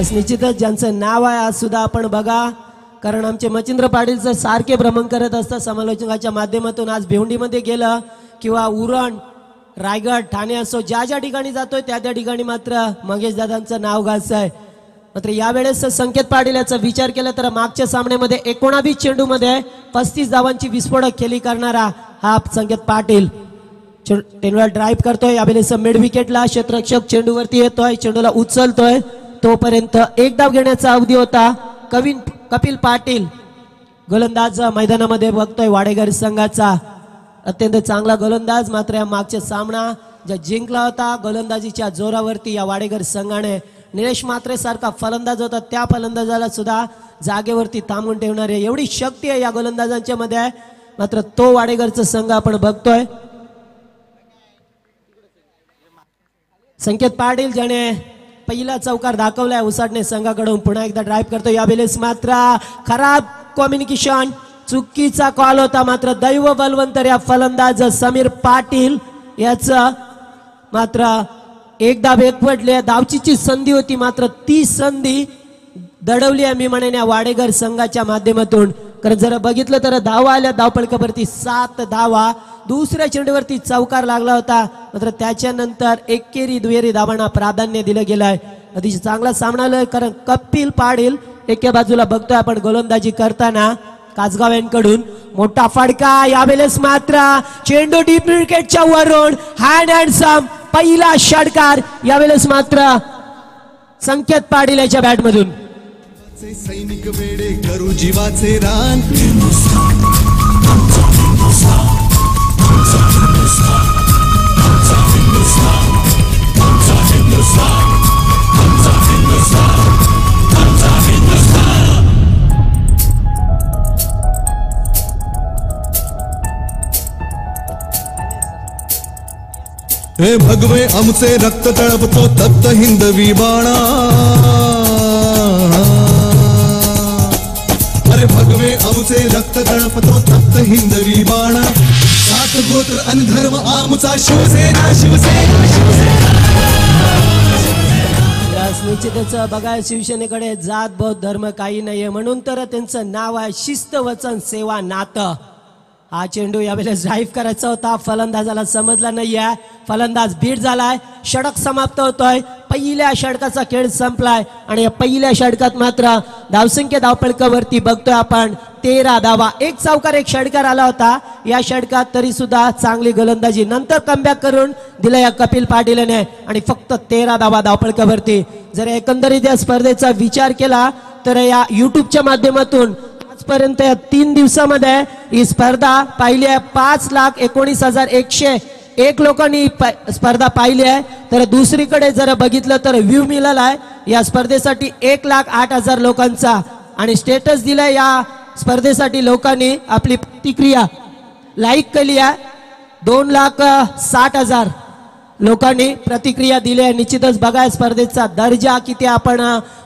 निश्चितच ज्यांचं नाव आहे आज सुद्धा आपण बघा, कारण आमचे मच्छिंद्र पाटील सारखे भ्रमण करत असतात समालोचकाच्या माध्यमातून. आज भिवंडीमध्ये गेलं किंवा उरण, रायगड, ठाणे असो, ज्या ज्या ठिकाणी जातोय त्या त्या ठिकाणी मात्र मंगेश दादांचं नाव गाजत आहे. मात्र यावेळेस संकेत पाटील याचा विचार केला तर मागच्या सामन्यामध्ये 19 चेंडूमध्ये 35 धावांची विस्फोटक खेळी करणारा हा संकेत पाटील चेंडूला ड्राईव्ह करतोय. यावेळेस मिड विकेटला क्षेत्ररक्षक चेंडूवरती येतोय, चेंडूला उचलतोय. तोपर्यंत एक धाव घेण्याचा अवधी होता. कपिल पाटील गोलंदाज मैदानामध्ये बघतोय वाडेकर संघाचा, अत्यंत चांगला गोलंदाज. मात्र या मागचा सामना ज्या जिंकला होता गोलंदाजीच्या जोरावरती या वाडेकर संघाने, निलेश मात्रे सारखा फलंदाज होता त्या फलंदाजाला सुद्धा जागेवरती थांबून ठेवणारे एवढी शक्ती आहे या गोलंदाजांच्या मध्ये. मात्र तो वाडेकरचा संघ आपण बघतोय. संकेत पाटील ज्याने पहिला चौकार दाखवलाय उसाटणे संघाकडून पुन्हा एकदा ड्राईव्ह करतो. यावेळेस मात्र खराब कम्युनिकेशन, चुकीचा कॉल होता. मात्र दैव बलवंतर या फलंदाज समीर पाटील याचं मात्र एकदा एकवटले धावचीची संधी होती, मात्र ती संधी दडवली आहे मी म्हणेन या वाडेकर संघाच्या माध्यमातून. कारण जर बघितलं तर धावा आल्या धावपळकावरती 7 धावा, दुसऱ्या चेंडूवरती चौकार लागला होता. मात्र त्याच्यानंतर एकेरी दुहेरी धावांना प्राधान्य दिलं गेलं आहे. अतिशय चांगला सामना आलाय, कारण कपिल पाटील एके बाजूला बघतोय आपण गोलंदाजी करताना कासगाव यांकडून मोठा फडका. यावेळेस मात्र चेंडू डीप विकेटच्या वरून हँड अँड सम पहिला षटकार. यावेळेस मात्र संकेत पाटील याच्या बॅट मधून. सैनिक वेडे करू जीवाचे रान, हे भगवे आमचे रक्त तळपतो तप्त हिंदवी बाणा. अरे भगवे आमचे रक्त तळपतो तप्त हिंदवी बाणा. 7 गोत्र आणि धर्म आमचा शिवसेना शिवसेना शिवसेना. निश्चितच बघा, शिवसेनेकडे जात बौद्ध धर्म काही नाहीये, म्हणून तर त्यांचं नाव आहे शिस्त वचन सेवा नातं. हा चेंडू यावेळेस ड्राईव्ह करायचा होता, फलंदाजाला समजला नाहीये. फलंदाज बीट झालाय, षटक समाप्त होतोय. पहिल्या षटकाचा खेळ संपलाय आणि या पहिल्या षटकात मात्र धावसंख्या धावपळकावरती बघतोय आपण 13 धावा. एक चौकार एक षटकार आला होता या षटकात, तरी सुद्धा चांगली गोलंदाजी नंतर कमबॅक करून दिला या कपिल पाटीलने आणि फक्त 13 धावा धावपळकावरती. जर एकंदरीत या स्पर्धेचा विचार केला तर या युट्यूबच्या माध्यमातून आजपर्यंत या 3 दिवसामध्ये ही स्पर्धा पाहिली आहे. 5,19,101 लोकांनी स्पर्धा पाहिली आहे. तर दुसरीकडे जर बघितलं तर व्ह्यू मिळाला आहे या स्पर्धेसाठी 1,08,000 लोकांचा, आणि स्टेटस दिलाय या स्पर्धेसाठी लोकांनी आपली प्रतिक्रिया लाईक केली आहे. 2,60,000 लोकांनी प्रतिक्रिया दिली आहे. निश्चितच बघा स्पर्धेचा दर्जा किती आपण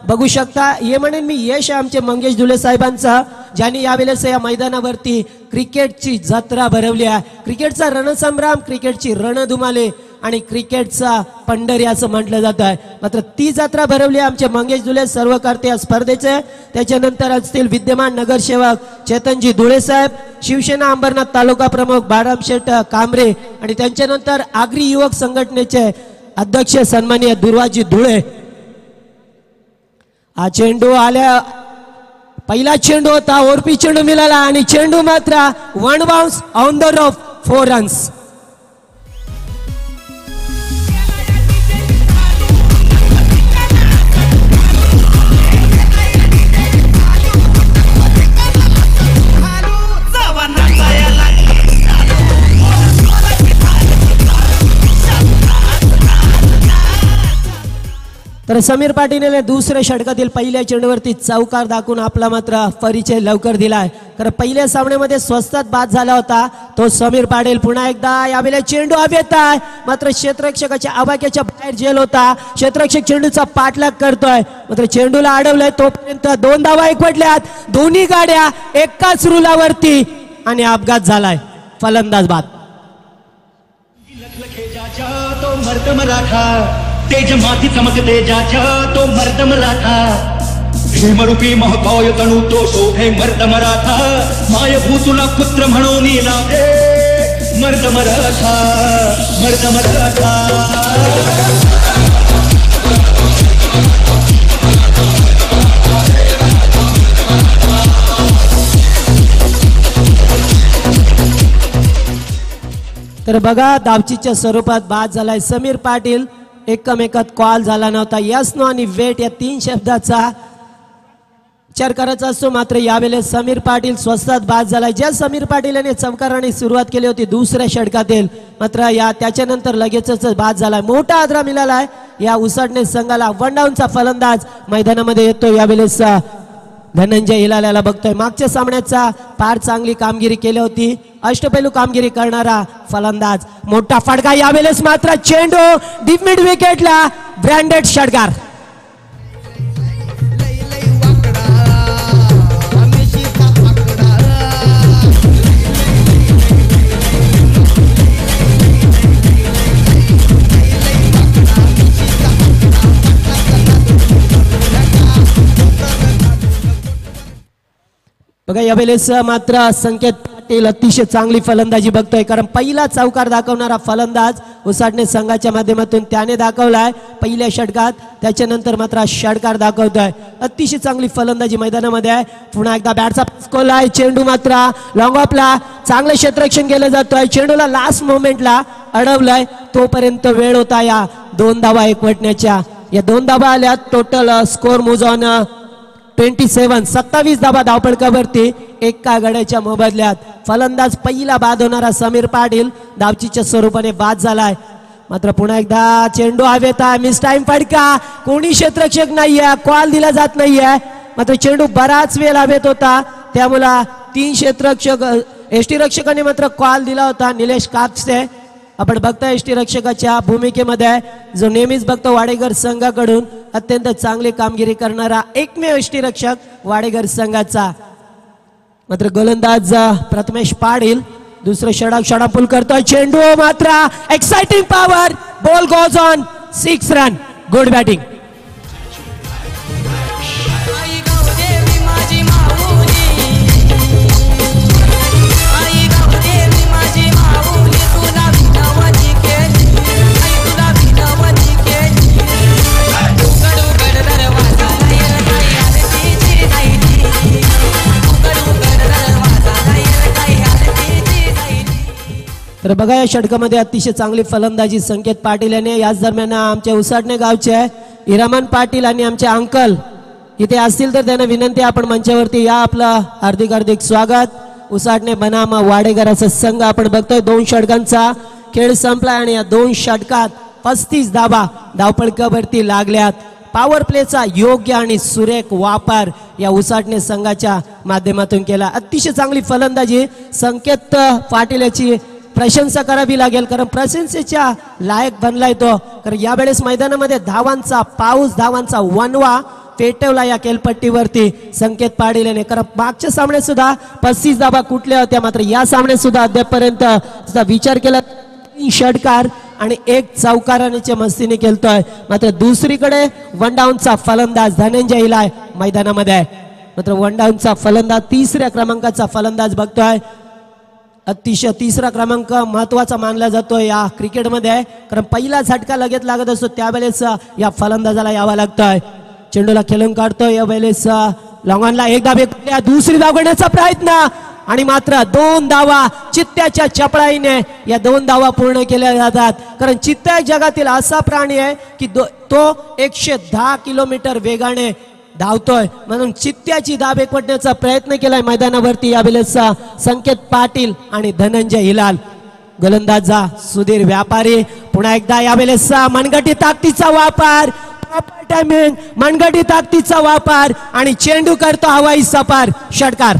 बघू शकता. हे म्हणेन मी यश आहे आमचे मंगेश धुले साहेबांचा, ज्यांनी यावेळेस या मैदानावरती क्रिकेटची जत्रा भरवली आहे. क्रिकेटचा रणसंग्राम, क्रिकेटची रणधुमाले आणि क्रिकेटचा पंढरी असं म्हटलं जात आहे. मात्र ती जत्रा भरवली आमचे मंगेश धुले सर्व करते या स्पर्धेचे. त्याच्यानंतर असतील विद्यमान नगरसेवक चेतनजी धुळे साहेब, शिवसेना अंबरनाथ तालुका प्रमुख बाळरामशेठ कांबरे, आणि त्यांच्यानंतर आगरी युवक संघटनेचे अध्यक्ष सन्माननीय दुर्वाजी धुळे. हा चेंडू आल्या, पहिला चेंडू होता, ओरपी चेंडू मिळाला आणि चेंडू मात्र 1 bounce on the rough 4 runs. तर समीर पाटीलने दुसऱ्या षटकातील पहिल्या चेंडूवरती चौकार दाखवून आपला मात्र परिचय लवकर दिलाय. कारण पहिल्या सामन्यामध्ये स्वस्तात बाद झाला होता तो समीर पाटील. पुन्हा एकदा यावेळेला चेंडू हवेत आहे, मात्र क्षेत्ररक्षकाच्या आवाक्याच्या बाहेर झेल होता. क्षेत्ररक्षक चेंडूचा पाठलाग करतोय, मात्र चेंडूला अडवलंय. तोपर्यंत 2 धावा एकवटल्यात, दोन्ही गाड्या एकाच रुलावरती आणि अपघात झालाय. फलंदाज बाद. मराठा तेज माथी चमक तेजाच्या तो मर्द मराठा भीमरूपी महाकाय तणू तो शोभे मर्द मराठा मायभूतुला पुत्र म्हणून लाभे मर्द मराठा मर्द मराठा तर बघा धावचीच्या स्वरूपात बाद झालाय समीर पाटील. एकमेकात कॉल झाला नव्हता. यस्नो आणि वेट या 3 शब्दाचा विचार करायचा असतो. मात्र यावेळेस समीर पाटील स्वस्तात बाद झालाय. ज्या समीर पाटील यांनी चमकाराने सुरुवात केली होती दुसऱ्या षटकातील, मात्र त्याच्यानंतर लगेचच बाद झालाय. मोठा आदरा मिळालाय या उसाटणे संघाला. वन डाऊनचा फलंदाज मैदानामध्ये येतो. यावेळेस धनंजय हिलाल्याला बघतोय. मागच्या सामन्याचा फार चांगली कामगिरी केली होती. अष्टपैलू कामगिरी करणारा फलंदाज. मोठा फटका यावेळेस मात्र चेंडू डीप मिड विकेटला. ब्रँडेड षटकार. बघा यावेळेस मात्र संकेत पाटील अतिशय चांगली फलंदाजी बघतोय. कारण पहिला चौकार दाखवणारा फलंदाज उसाटणे संघाच्या माध्यमातून त्याने दाखवलाय पहिल्या षटकात. त्याच्यानंतर मात्र षटकार दाखवतोय. अतिशय चांगली फलंदाजी मैदानामध्ये आहे. पुन्हा एकदा बॅटचा स्कोल आहे. चेंडू मात्र लॉंग ऑफला चांगलं क्षेत्ररक्षण केलं जातोय. चेंडूला लास्ट मोमेंटला अडवलंय. तोपर्यंत वेळ होता या 2 धावा एकवटण्याच्या. या 2 धावा आल्या. Total score Mooz on 27. 27 धावा धावपळकावरती एका गड्याच्या मोबदल्यात. फलंदाज पहिला बाद होणारा समीर पाटील धावचीच्या स्वरूपाने बाद झालाय. मात्र पुन्हा एकदा चेंडू हवेत आहे. मिस टाइम फटका. कोणी क्षेत्ररक्षक नाहीये. कॉल दिला जात नाहीये. मात्र चेंडू बराच वेळ हवेत होता. त्यामुळे 3 क्षेत्ररक्षक एसटी रक्षकाने मात्र कॉल दिला होता. निलेश कापसे आपण बघताय एसटी रक्षकाच्या भूमिकेमध्ये, जो नेहमीच बघतो वाडेकर संघाकडून अत्यंत चांगली कामगिरी करणारा एकमेव एसटी रक्षक वाडेकर संघाचा. मात्र गोलंदाज प्रथमेश पाटील दुसरं षडापूल करतोय. चेंडू मात्र exciting power. Ball goes on 6 run. Good batting. तर बघा या षटकामध्ये अतिशय चांगली फलंदाजी संकेत पाटील यांनी. याच दरम्यान आमच्या उसाटणे गावचे हिरामन पाटील आणि आमचे अंकल इथे असतील तर त्यांना विनंती आपण मंचावरती या. आपलं हार्दिक स्वागत. उसाटणे बनाम वाडेकरांचा संघ आपण बघतोय. 2 षटकांचा खेळ संपलाय आणि या 2 षटकात 35 धावा धावपळकावरती लागल्यात. पॉवर प्लेचा योग्य आणि सुरेख वापर या उसाटणे संघाच्या माध्यमातून केला. अतिशय चांगली फलंदाजी संकेत पाटील याची प्रशंसा करावी लागेल. कारण प्रशंसेच्या लायक बनलाय तो. कारण यावेळेस मैदानामध्ये धावांचा पाऊस, धावांचा वनवा पेटवला या केलपट्टीवरती संकेत पाटील याने. कारण मागच्या सामन्यात सुद्धा 35 धावा कुठल्या होत्या. मात्र या सामन्यात सुद्धा अद्यापर्यंत विचार केला 3 षटकार आणि 1 चौकाराच्या मस्तीने खेळतोय. मात्र दुसरीकडे वन डाऊनचा फलंदाज धनंजय हिलाय मैदानामध्ये. मात्र वन डाऊनचा फलंदाज 3ऱ्या क्रमांकाचा फलंदाज बघतोय. अतिशय 3रा क्रमांक महत्वाचा मानला जातो या क्रिकेटमध्ये. कारण पहिला झटका लगेच लागत असतो त्यावेळेस या फलंदाजाला यावं लागतंय. चेंडूला खेळून काढतोय. यावेळेस लॉंगॉनला एक धाव फेकल्या. दुसरी धाव घेण्याचा प्रयत्न आणि मात्र 2 धावा चित्त्याच्या चपळाईने या 2 धावा पूर्ण केल्या जातात. कारण चित्ता जगातील असा प्राणी आहे की तो 110 किलोमीटर वेगाने धावतोय. म्हणून चित्त्याची धाव एकवटण्याचा प्रयत्न केलाय मैदानावरती यावेळेस संकेत पाटील आणि धनंजय हिलाल. गोलंदाजा सुधीर व्यापारी पुन्हा एकदा यावेळेस मनगटी ताकदीचा वापर. टायमिंग मनगटी ताकदीचा वापर आणि चेंडू करतो हवाई सपार. षटकार.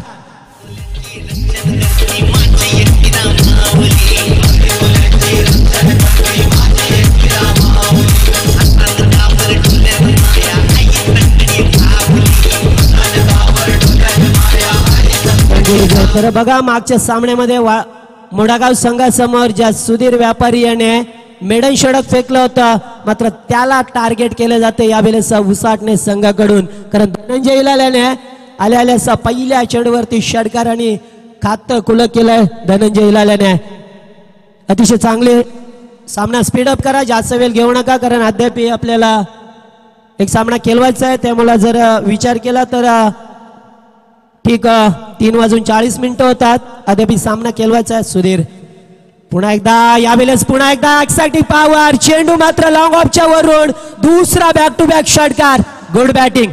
तर बघा मागच्या सामन्यामध्ये मुडागाव संघासमोर ज्या सुधीर व्यापारी याने मेडन षटक फेकलं होतं, मात्र त्याला टार्गेट केलं जाते यावेळेस उसाटणे संघाकडून. कारण धनंजय इलाल्याने आल्या पहिल्या चेंडूवरती षटकाराने खातं खुलं केलंय धनंजय इलाल्याने. अतिशय चांगले सामना स्पीडअप करा, जास्त वेळ घेऊ नका, कारण अद्याप आपल्याला एक सामना खेळवायचा आहे. त्यामुळे जर विचार केला तर ठीक 3:40 होतात, अद्याप सामना खेळवायचा आहे. सुधीर पुन्हा एकदा यावेळेस पुन्हा एकदा एक्साइटिंग पॉवर, चेंडू मात्र लॉंग ऑफच्या वरून दुसरा बॅक टू बॅक षटकार. Good batting.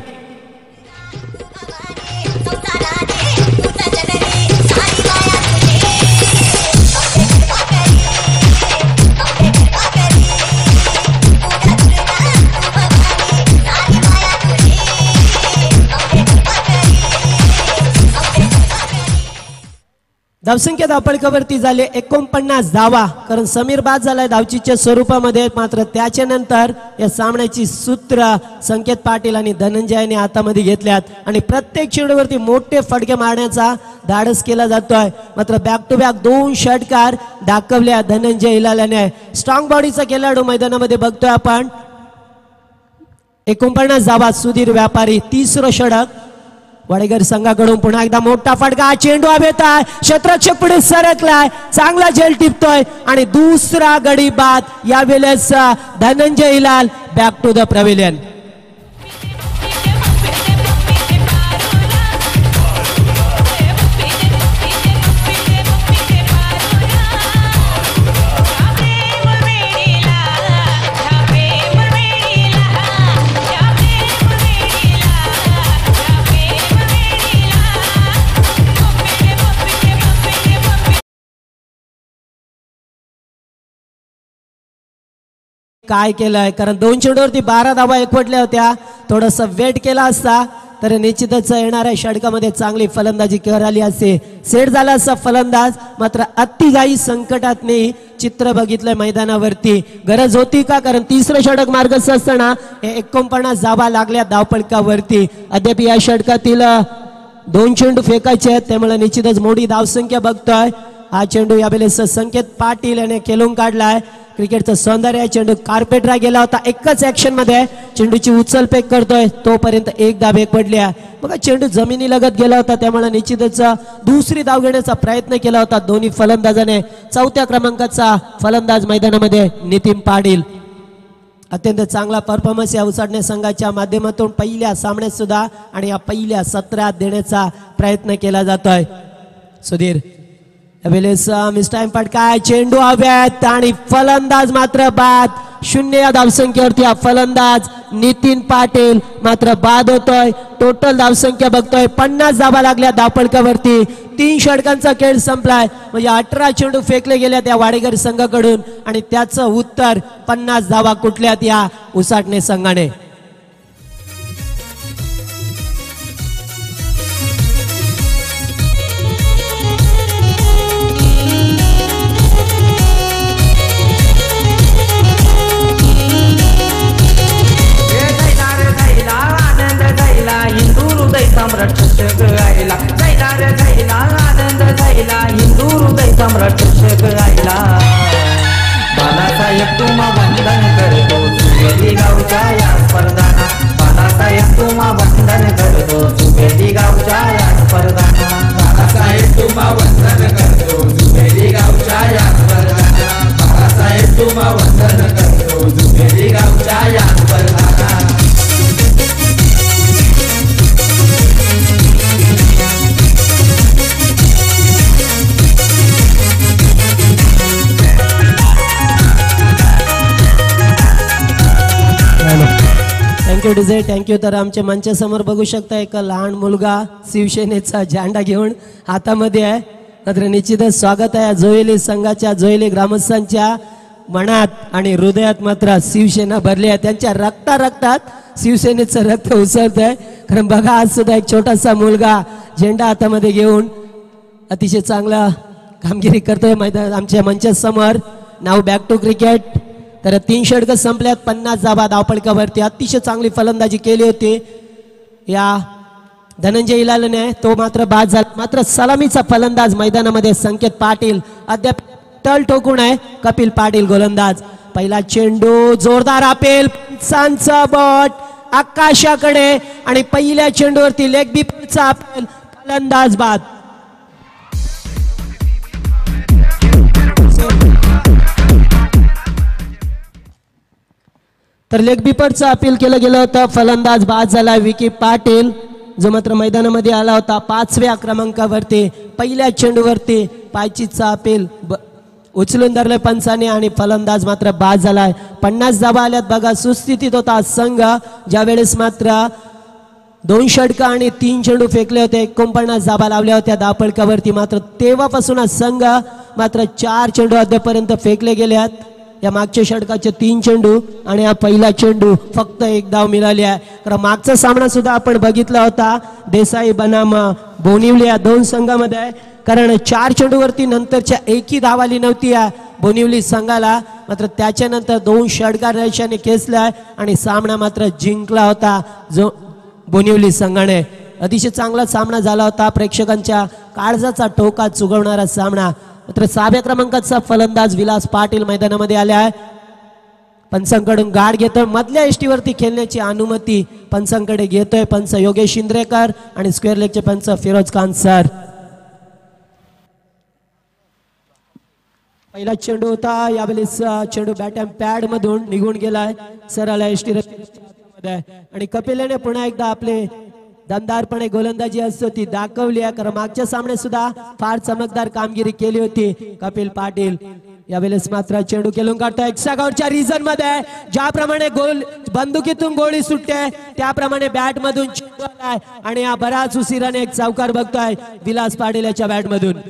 धावसंख्या धावपळकावरती झाले 49 धावा, कारण समीर बाद झालाय धावचीच्या स्वरूपामध्ये. मात्र त्याच्या नंतर या सामन्याची सूत्र संकेत पाटील आणि धनंजयने हातामध्ये घेतल्यात आणि प्रत्येक चेंडूवरती मोठे फटके मारण्याचा धाडस केला जातोय. मात्र बॅक टू बॅक 2 षटकार दाखवल्या धनंजय इलाल्याने. स्ट्रॉंग बॉडीचा खेळाडू मैदानामध्ये बघतोय आपण. 49 धावा. सुधीर व्यापारी तिसरं षटक वाडेकर संघाकडून. पुन्हा एकदा मोठा फटका, चेंडू हवेत आहे, क्षेत्ररक्षक पुढे सरकलाय, चांगला झेल टिपतोय आणि दुसरा गडी बाद. यावेळेस धनंजय इलाल बॅक टू द पॅव्हिलियन. काय केलंय, कारण 2 चेंडूवरती 12 धावा एकवटल्या होत्या. थोडस वेट केला असता तर निश्चितच येणाऱ्या षटकामध्ये चांगली फलंदाजी कराली असते. सेट झाला असा फलंदाज, मात्र अतिघाई संकटात नाही चित्र बघितलंय मैदानावरती. गरज होती का, कारण तिसरं षटक मार्गस्थ असताना 49 धावा लागल्या धावपळकावरती. अद्याप या षटकातील 2 चेंडू फेकायचे आहेत, त्यामुळे निश्चितच मोठी धावसंख्या बघतोय. हा चेंडू यावेळेस संकेत पाटील याने खेळून काढलाय. क्रिकेटचं सौंदर्य, चेंडू कार्पेटला गेला होता एकच ऍक्शन मध्ये. चेंडूची उचलफेक करतोय तोपर्यंत एक धाव पडल्या. बघा चेंडू जमिनी लगत गेला होता, त्यामुळे निश्चितच दुसरी धाव घेण्याचा प्रयत्न केला होता दोन्ही फलंदाजाने. 4थ्या क्रमांकाचा फलंदाज मैदानामध्ये नितीन पाटील. अत्यंत चांगला परफॉर्मन्स या उसाटणे संघाच्या माध्यमातून पहिल्या सामन्यात सुद्धा आणि या पहिल्या सत्रात देण्याचा प्रयत्न केला जातोय. सुधीर यावेळेस मिस टाइम फटका, चेंडू हव्यात आणि फलंदाज मात्र बाद. 0 या धावसंख्येवरती हा फलंदाज नितीन पाटील मात्र बाद होतोय. टोटल धावसंख्या बघतोय 50 धावा लागल्या धावपळकावरती. 3 षटकांचा खेळ संपलाय, म्हणजे 18 चेंडू फेकले गेल्या त्या वाडेकर संघाकडून आणि त्याचं उत्तर 50 धावा कुठल्यात या उसाटणे संघाने. हिंदू हृदय सम्राट चषक आयला, जायला रे जायला आनंद जायला, हिंदू हृदय सम्राट चषक आयला. बालासाहेब तुम्हा वंदन करतो सुमेली गावच्या या स्पर्धाना, बालासाहेब तुम्हा वंदन करतो सुमेली गावच्या या स्पर्धाना, बालासाहेब तुम्हा वंदन करतो सुमेली गावच्या या स्पर्धाना, बालासाहेब तुम्हा वंदन करतो सुमेली गावच्या या स्पर्धाना. Thank you DJ, thank you. तर आमच्या मंचासमोर बघू शकता एक लहान मुलगा शिवसेनेचा झेंडा घेऊन हातामध्ये आहे. मात्र निश्चितच स्वागत आहे जोयली संघाच्या, जोयली ग्रामस्थांच्या मनात आणि हृदयात मात्र शिवसेना भरली आहे. त्यांच्या रक्तात शिवसेनेचं रक्त उसळत आहे. कारण बघा आज सुद्धा एक छोटासा मुलगा झेंडा हातामध्ये घेऊन अतिशय चांगला कामगिरी करतोय मैदान आमच्या मंचासमोर. नाव बॅक टू क्रिकेट. तर 3 षटकं संपल्यात, 50 धावा धावपळकावरती. अतिशय चांगली फलंदाजी केली होती या धनंजय इलालने, तो मात्र बाद झाला. मात्र सलामीचा फलंदाज मैदानामध्ये संकेत पाटील, अद्याप तळ ठोकून आहे कपिल पाटील गोलंदाज. पहिला चेंडू जोरदार अपेल, पंचांचा बॉट आकाशाकडे आणि पहिल्या चेंडूवरती लेग बीपरचा अपेल, फलंदाज बाद. तर लेग बीपरचं अपील केलं गेलं होतं, फलंदाज बाद झाला विकी पाटील, जो मात्र मैदानामध्ये आला होता 5व्या क्रमांकावरती. पहिल्या चेंडूवरती पायचीचा अपील उचलून धरले पंचाने आणि फलंदाज मात्र बाद झालाय. 50 धावा आल्यात बघा. सुस्थितीत होता संघ, ज्यावेळेस मात्र 2 षटकं आणि 3 चेंडू फेकले होते. 49 धावा लावल्या होत्या धावफलकावरती. मात्र तेव्हापासून संघ मात्र 4 चेंडू अद्यापर्यंत फेकले गेले आहेत. या मागच्या षटकाचे 3 चेंडू आणि हा पहिला चेंडू फक्त 1 धाव मिळाली आहे. कारण मागचा सामना सुद्धा आपण बघितला होता देसाई बनाम बोनिवली या 2 संघामध्ये. कारण 4 चेंडूवरती नंतरच्या एकही धाव आली नव्हती या बोनिवली संघाला. मात्र त्याच्यानंतर 2 षटकार रेषाने खेचलाय आणि सामना मात्र जिंकला होता जो बोनिवली संघाने. अतिशय चांगला सामना झाला होता, प्रेक्षकांच्या काळजाचा टोका चुगवणारा सामना. मात्र 6व्या क्रमांकाचा फलंदाज विलास पाटील मैदानामध्ये आले आहे. पंचांकडून गाड घेतोय, मधल्या एसटीवरती खेळण्याची अनुमती पंचांकडे घेतोय पंच योगेश इंद्रेकर आणि स्क्वेअर लेगचे पंच फिरोज खान सर. पहिला चेंडू होता, यावेळेस चेंडू बॅट अँड पॅड मधून निघून गेलाय सरळ एसटी आणि कपिलने पुन्हा एकदा आपले दमदारपणे गोलंदाजी असतो ती दाखवली आहे. कारण मागच्या सामन्यात सुद्धा फार चमकदार कामगिरी केली होती कपिल पाटील. यावेळेस मात्र चेंडू खेळून काढतोय एक्सागावच्या रिझन मध्ये. ज्याप्रमाणे गोल बंदुकीतून गोळी सुटते त्याप्रमाणे बॅट मधून चेंडू आलाय आणि हा बराच उशिराने एक चौकार बघतोय विलास पाटील याच्या बॅट मधून.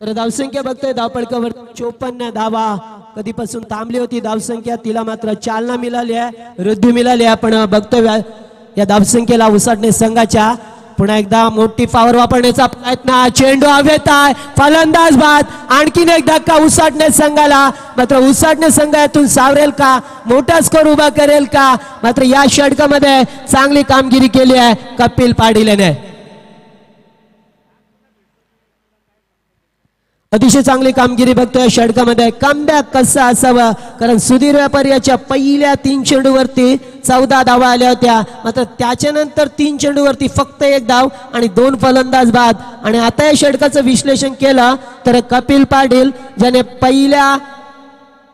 तर धावसंख्या बघतोय धावपळकावर 54 धावा. कधीपासून थांबली होती धावसंख्या, तिला मात्र चालना मिळाली आहे, वृद्धी मिळाली आहे. आपण बघतोय या धावसंख्येला उसाटणे संघाच्या पुन्हा एकदा मोठी पावर वापरण्याचा प्रयत्न. चेंडू हवेत आहे, फलंदाज बाद. आणखीन एक धक्का उसाटणे संघाला. मात्र उसाटणे संघ यातून सावरेल का, मोठा स्कोर उभा करेल का? मात्र या षटकामध्ये चांगली कामगिरी केली आहे कपिल पाटील याने. अतिशय चांगली कामगिरी बघतोय षटकामध्ये. कमबॅक कसं असावं, कारण सुधीर व्यापारी याच्या पहिल्या 3 चेंडूवरती 14 धावा आल्या होत्या. मात्र त्याच्यानंतर 3 चेंडूवरती फक्त 1 धाव आणि 2 फलंदाज बाद. आणि आता या षटकाचं विश्लेषण केलं तर कपिल पाटील ज्याने पहिल्या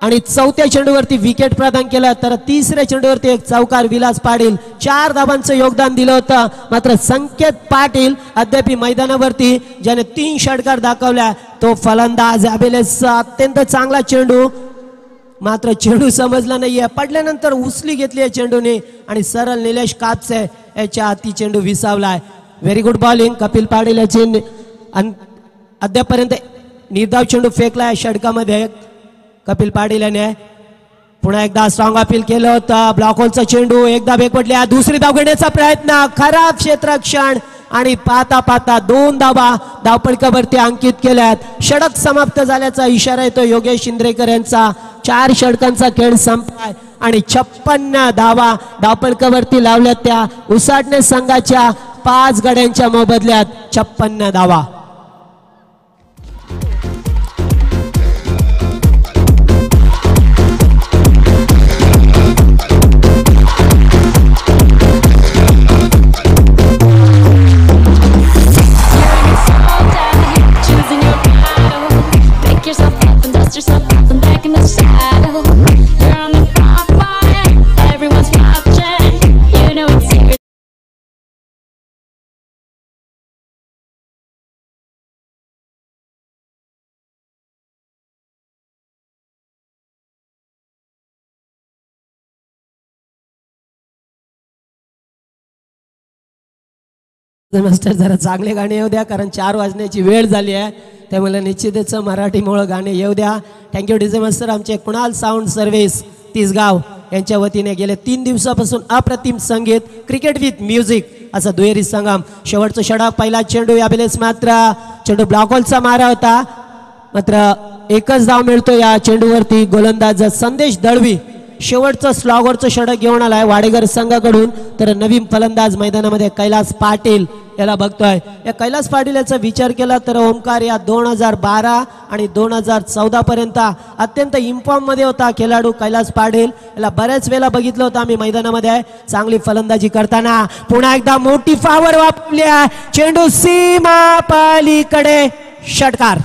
आणि 4थ्या चेंडूवरती विकेट प्रदान केला, तर 3ऱ्या चेंडूवरती एक चौकार विलास पाटील 4 धावांचं योगदान दिलं होतं. मात्र संकेत पाटील अद्याप मैदानावरती ज्याने 3 षटकार दाखवल्या तो फलंदाज. यावेळेस अत्यंत चांगला चेंडू, मात्र चेंडू समजला नाहीये. पडल्यानंतर उचली घेतली आहे चेंडूने आणि सरळ निलेश कापसे याच्या हाती चेंडू विसावलाय. Very good bowling Kapil Patil याची. अद्यापर्यंत निर्धाव चेंडू फेकलाय षटकामध्ये कपिल पाटील याने. पुन्हा एकदा स्ट्रॉंग अपील केलं होतं. ब्लॉक होलचा चेंडू एकदा बेक पडल्या, दुसरी धाव घेण्याचा प्रयत्न, खराब क्षेत्ररक्षण आणि पाहता पाहता 2 धावा धावपळकावरती अंकित केल्यात. षटक समाप्त झाल्याचा इशारा येतो योगेश इंद्रेकर यांचा. 4 षटकांचा खेळ संपलाय आणि 56 धावा धावपळकावरती लावल्यात त्या उसाटणे संघाच्या 5 गड्यांच्या मोबदल्यात 56 धावा. मास्टर जरा चांगले गाणे येऊ द्या, कारण 4 वाजण्याची वेळ झाली आहे, त्यामुळे निश्चितच मराठीमुळे गाणे येऊ द्या. Thank you DJ master. आमचे कुणाल साऊंड सर्व्हिस तिसगाव यांच्या वतीने गेले 3 दिवसापासून अप्रतिम संगीत क्रिकेट विथ म्युझिक असा दुहेरी संगम. शेवटचं षटक, पहिला चेंडू. यावेळेस मात्र चेंडू ब्लॉक होलचा मारा होता, मात्र एकच धाव मिळतो या चेंडूवरती. गोलंदाज संदेश दळवी शेवटचं स्लॉगरचं षटक घेऊन आलाय वाडेकर संघाकडून. तर नवीन फलंदाज मैदानामध्ये कैलास पाटील याला बघतोय. या कैलास पाटील याचा विचार केला तर ओमकार या 2012 आणि 2014 पर्यंत अत्यंत इन्फॉर्म मध्ये होता खेळाडू कैलास पाटील. याला बऱ्याच वेळा बघितलं होतं आम्ही मैदानामध्ये चांगली फलंदाजी करताना. पुन्हा एकदा मोठी फावर वापरली आहे. चेंडू सीमा पलीकडे षटकार.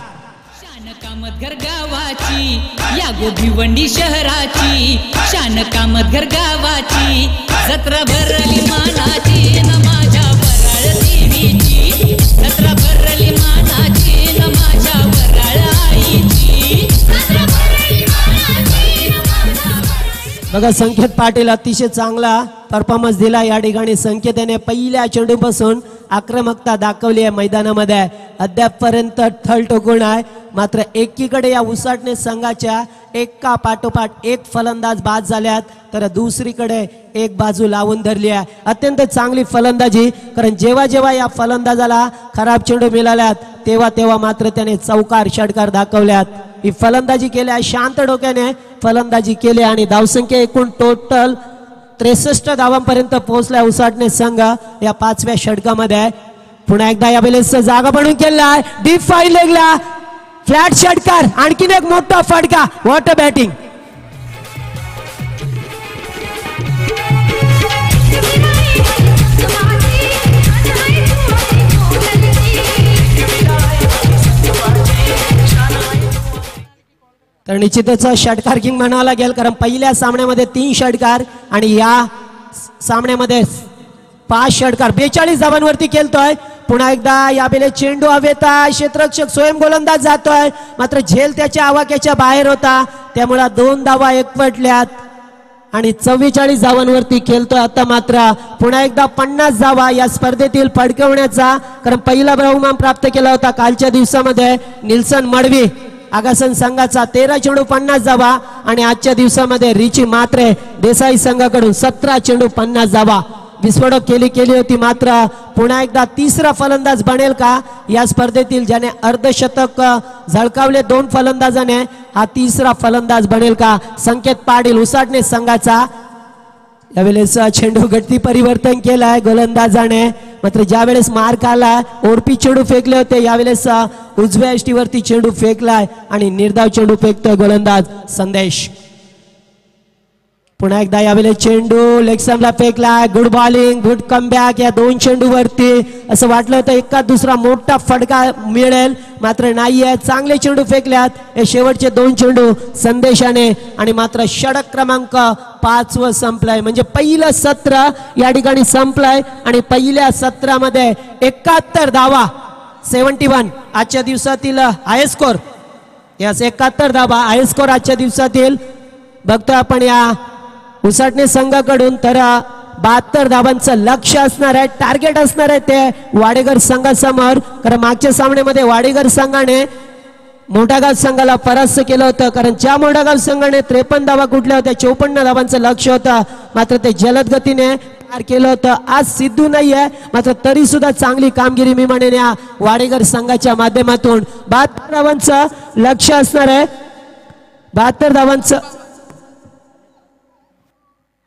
शान कामतघर गावाची या गोभिवंडी शहराची शान कामतघर गावाची जत्रा भरली मानाची न माझ्या वराळ देवीची जत्रा भरली मानाची न माझ्या वराळ आईची जत्रा भरली मानाची न माझ्या बघा संकेत पाटील अतिशय चांगला परफॉर्मन्स दिला या ठिकाणी. संकेत याने पहिल्या चेंडूपासून आक्रमकता दाखवली आहे मैदानामध्ये. अद्यापपर्यंत थळ टोकून आहे. मात्र एकीकडे या उसाटणे संघाच्या एका पाठोपाठ एक फलंदाज बाद झाल्यात तर दुसरीकडे एक बाजू लावून धरली आहे. अत्यंत चांगली फलंदाजी. कारण जेव्हा जेव्हा या फलंदाजाला खराब चेंडू मिळाल्यात तेव्हा तेव्हा मात्र त्याने चौकार षटकार दाखवल्यात. ही फलंदाजी केली आहे शांत डोक्याने फलंदाजी केली आणि धावसंख्या एकूण टोटल 63 धावांपर्यंत पोहोचलाय उसाटणे संघ या 5व्या षटकामध्ये. पुन्हा एकदा या वेळेस जागा बनवून केलाय डीप फाईन लेगला फ्लॅट षटकार. आणखीन एक मोठा फटका. What a batting. तर निश्चितच षटकार किंग म्हणावं लागेल कारण पहिल्या सामन्यामध्ये 3 षटकार आणि या सामन्यामध्ये 5 षटकार 42 धावांवरती खेळतोय. पुन्हा एकदा यावेळेस चेंडू हवेत आहे. क्षेत्ररक्षक स्वयं गोलंदाज जातोय मात्र झेल त्याच्या आवाक्याच्या बाहेर होता त्यामुळे 2 धावा एकवटल्यात आणि 44 धावांवरती खेळतोय. आता मात्र पुन्हा एकदा 50 धावा या स्पर्धेतील फडकवण्याचा कारण पहिला बहुमान प्राप्त केला होता कालच्या दिवसामध्ये निल्सन मडवी आगासन संघाचा. 13 चेंडू 50 धावा आणि आजच्या दिवसामध्ये रिची मात्रे देसाई संघाकडून 17 चेंडू 50 धावा. विस्फोटक केली होती मात्र पुन्हा एकदा तिसरा फलंदाज बनेल का या स्पर्धेतील ज्याने अर्धशतक झळकावले 2 फलंदाजाने हा तिसरा फलंदाज बनेल का. संकेत पाटील उसाटणे संघाचा. यावेळेस चेंडू गती परिवर्तन केलाय गोलंदाजाने मात्र ज्या वेळेस मार्क आला ओरपी चेंडू फेकले होते यावेळेस उजव्या यष्टीवरती चेंडू फेकलाय आणि निर्धाव चेंडू फेकतोय गोलंदाज संदेश. पुन्हा एकदा यावेळेस चेंडू लेगस्टंपला फेकलाय. गुड बॉलिंग गुड कमबॅक या 2 चेंडूवरती. असं वाटलं होतं एका दुसरा मोठा फटका मिळेल मात्र नाहीये. चांगले चेंडू फेकल्यात हे शेवटचे 2 चेंडू संदेशाने आणि मात्र षटक क्रमांक 5 व संपलाय. म्हणजे पहिलं सत्र या ठिकाणी संपलंय आणि पहिल्या सत्रामध्ये 71 धावा 71 आजच्या दिवसातील हायस्ट स्कोर. यस 71 धावा हायस्ट स्कोर आजच्या दिवसातील बघतोय आपण या उसाटणे संघाकडून. तर 72 धावांचं लक्ष्य असणार आहे टार्गेट असणार आहे ते वाडेकर संघासमोर. कारण मागच्या सामन्यामध्ये वाडेकर संघाने मोठागाव संघाला परास्त केलं होतं कारण ज्या मोठागाव संघाने 53 धावा कुठल्या होत्या 54 धावांचं लक्ष्य होतं मात्र ते जलद गतीने पार केलं होतं. आज सिद्धू नाहीये मात्र तरी सुद्धा चांगली कामगिरी मी म्हणेन या वाडेकर संघाच्या माध्यमातून. 72 धावांचं लक्ष्य असणार आहे 72 धावांचं.